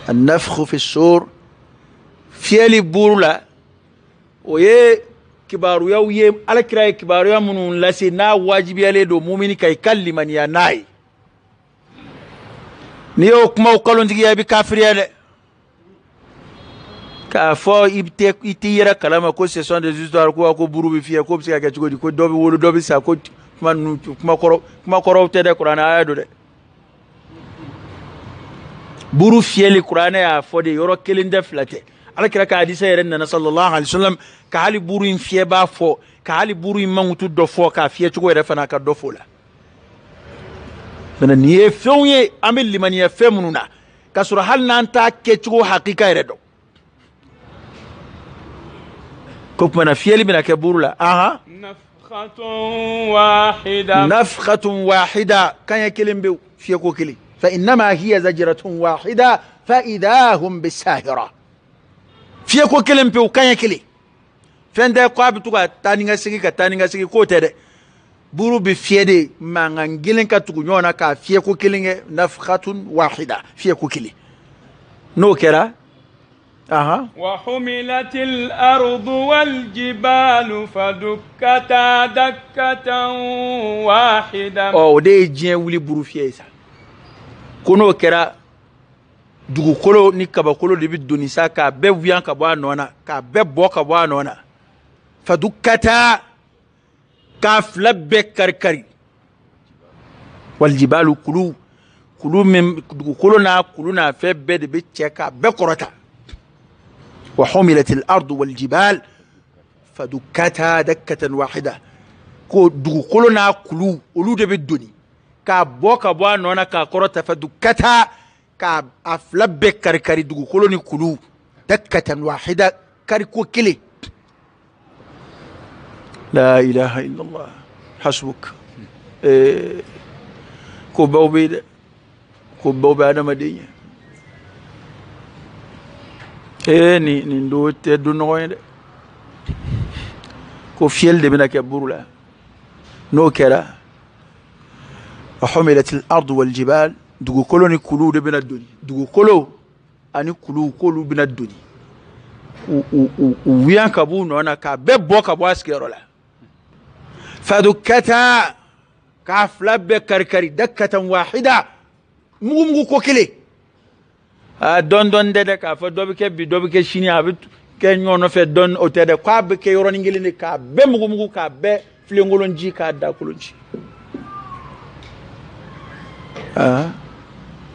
النفخ في الصور fiyɛli buru la o ye kibaruyaw ye alakira ye kibaruya minnu lase n'a wajibiyalen don mumini ka i ka limaniya n'a ye n'i y'o kumaw kalontigiya i bɛ kafiriya dɛ k'a fɔ i t'i yɛrɛ kalama ko ce sont des histoires ko buru bɛ fiyɛ ko bɛ se ka kɛ cogo di ko dɔ bɛ wolo dɔ bɛ sa ko kuma kɔrɔw tɛ dɛ kuranɛ aya don dɛ buru fiyɛli kuranɛ y'a fɔ de yɔrɔ kelen tɛ fila tɛ alakira ka hadisa yɛrɛ nana sallallahu alaihi wasallam ka hali buru in fiyɛ b'a fɔ ka hali buru in mankutu dɔ fɔ k'a fiyɛ cogo yɛrɛ fana ka dɔ fɔ la maintenant nin ye fɛnw ye an bɛ limaniya fɛn minnu na k'a sɔrɔ hali n'an t'a kɛcogo hakika yɛrɛ dɔn ko kumana fiyɛli bɛna kɛ buru la nafkhatun wahida kaɲɛ kelen bɛ fiyɛko kelen فإنما هي زجرة واحدة فإذا هم بالساهرة fiyɛko kelen pewu kaɲɛ kelen fɛn tɛ ko a bɛ to ka taa ni ka segin k'o tɛ dɛ buru bɛ fiyɛ de mankan kelen ka tugu ɲɔgɔn na k'a fiyɛko kelen kɛ nafkhatun wahida fiyɛko kelen n'o kɛra وحملت الأرض والجبال فدكتا دكة واحدة o de ye diɲɛ wuli buru fiyɛ ye sa ko n'o kɛra dugukolo ni kabakolo de bɛ doni sa k'a bɛɛ wuyan ka bɔ a nɔ na k'a bɛɛ bɔ ka bɔ a nɔ na fadukata k'a fila bɛɛ kari-kari walijibalu kulu min dugukolo n'a kulu n'a fɛn bɛɛ de bɛ cɛ k'a bɛɛ kɔrɔta wa humilatil ardu waljibal fadukata dakkatan wahida ko dugukolo n'a kulu olu de bɛ doni k'a bɔ ka bɔ a nɔ na k'a kɔrɔta fadukata k'a a fila bɛɛ kari-kari dugukolo ni kulu dakkatan wahida kariko kelen la ilaha illallah hasbuk ko baw bɛ dɛ ko baw bɛ adamaden ye nin do tɛ do ɲɔgɔn ye dɛ ko fiyɛli de bɛna kɛ buru la n'o kɛra وحملت الأرض والجبال dugukolo ni kulu de bɛna doni dugukolo ani kulu k'olu bɛna doni u wuyan ka b'u nɔ na k'a bɛɛ bɔ ka bɔ a sigiyɔrɔ la fadukata k'a fila bɛɛ kari-kari dakkatan wahida mugu ko kelen dɔn tɛ dɛ k'a fɔ dɔ bɛ kɛ bi dɔ bɛ kɛ sini a bɛ kɛ ɲɔgɔn nɔfɛ dɔn o tɛ dɛ k'a bɛ kɛ yɔrɔnin kelen de k'a bɛɛ mugu k'a bɛɛ filenkolon ji k'a da kolon ji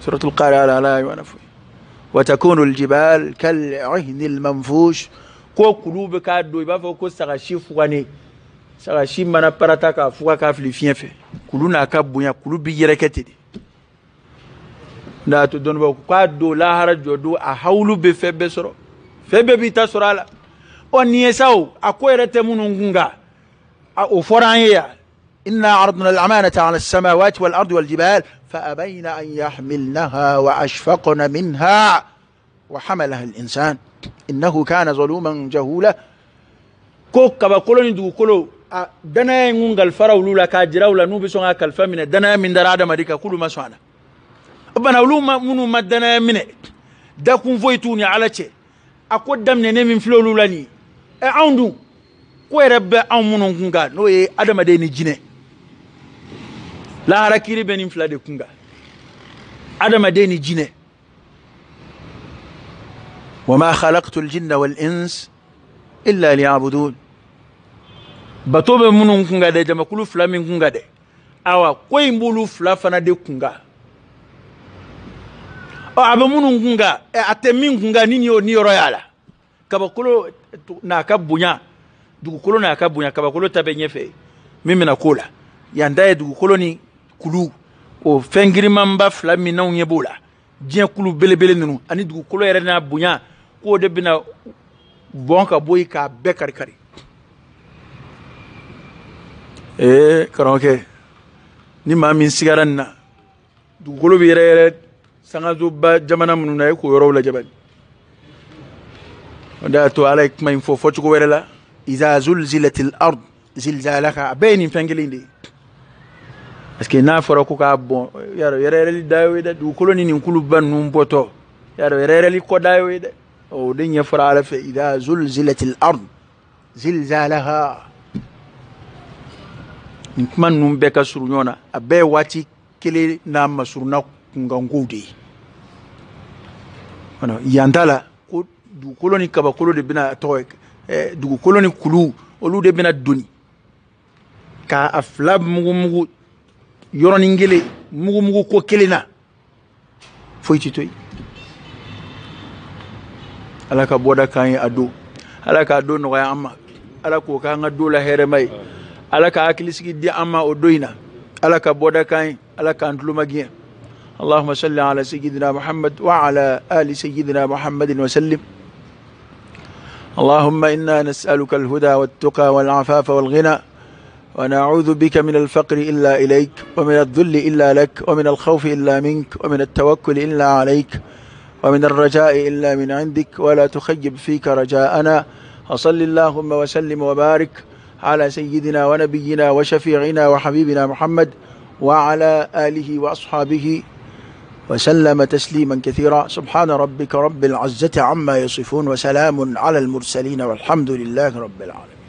سورة القارعة لا يعنف وتكون الجبال كالعهن المنفوش ko kulu bɛ k'a don i b'a fɔ ko sagasi fugani sagasi mana parata k'a fuga k'a fili fiɲɛ fɛ kulu n'a ka bonya kulu bɛ yɛrɛkɛ ten de n'a to dɔnnibagaw ko k'a don lahara jɔ don a hawlu bɛ fɛn bɛɛ sɔrɔ fɛn bɛɛ b'i ta sɔrɔ a la ɔ nin ye sa o a ko yɛrɛ tɛ minnu kun kan o fɔra an ye yan إنا عرضنا الأمانة على السماوات والأرض والجبال فأبين أن يحملنها وأشفقن منها وحملها الإنسان إنه كان ظلوما جهولا كو كبا ندو كولو دنا ينغل فراولو لا كاجراو لا نوبي سونغا كالفا من دنا من درادة مديكا كل ما سوانا أبنا ولو منو ما دنا من داكم فويتوني على شيء أكو دمنا نمين فلولو لاني أعوندو كو يربى أو منو كنغا نو أدم ديني جنة لا هركيري بنين فلادي كنغا أدم ديني جنة وما خلقت الجن والإنس إلا ليعبدون بطوبة منو كنغا دي جمع كلو فلا من كنغا دي أوا كوي مبولو فلا فنا دي كنغا أو أبا منو كنغا أتمين كنغا نيو رويالا كبا ناكا بنيا dugukolo na ka bonya kabakolo tabe nyefe mimi na kola yandaye dugukolo ni kulu o fengirima mba fla mina nyebola dien kulu belebele nunu ani dugukolo yere na bonya ko de bina bon ka boyi ka bɛɛ kari kari karamɔgɔkɛ ni maa min sigara nin na dugukolo bɛ yɛrɛ yɛrɛ sangazoba jamana minnu na e k'o yɔrɔw lajɛ bani o de y'a to ala ye kuma in fɔ fɔcogo wɛrɛ la iza zulzilatil ard zilzalaha a bɛɛ ye nin fɛn kelen de ye parce que n'a fɔra ko k'a bɔn yarɔ yɛrɛyɛrɛli da y'o ye dɛ dugukolo ni nin kuluba ninnu bɔtɔ yarɔ yɛrɛyɛrɛli kɔ da y'o ye dɛ o de ɲɛfɔra ala fɛ iza zulzilatil ard zilzalaha nin kuma ninnu bɛɛ ka surun ɲɔgɔn na a bɛɛ ye waati kelen n'a masurunna kunkankow de ye yan ta la ko dugukolo ni kabakolo de bɛna tɔgɔ ye dugukolo ni kulu olu de bɛna doni k'a fila mugumugu yɔrɔnin kelen mugumugu ko kelen na foyi tɛ to yen ala ka bɔda k'an ye a don ala k'a don nɔgɔya an ma ala k'o k'an ka don la hɛrɛma ye ala ka hakilisigi di an ma o don in na ala ka bɔda k'an ye ala k'an tulomagiyɛ اللهم صل على سيدنا محمد وعلى آل سيدنا محمد وسلم اللهم إنا نسألك الهدى والتقى والعفاف والغنى ونعوذ بك من الفقر إلا إليك ومن الذل إلا لك ومن الخوف إلا منك ومن التوكل إلا عليك ومن الرجاء إلا من عندك ولا تخيب فيك رجاءنا وصل اللهم وسلم وبارك على سيدنا ونبينا وشفيعنا وحبيبنا محمد وعلى آله وأصحابه وسلم تسليما كثيرا سبحان ربك رب العزة عما يصفون وسلام على المرسلين والحمد لله رب العالمين.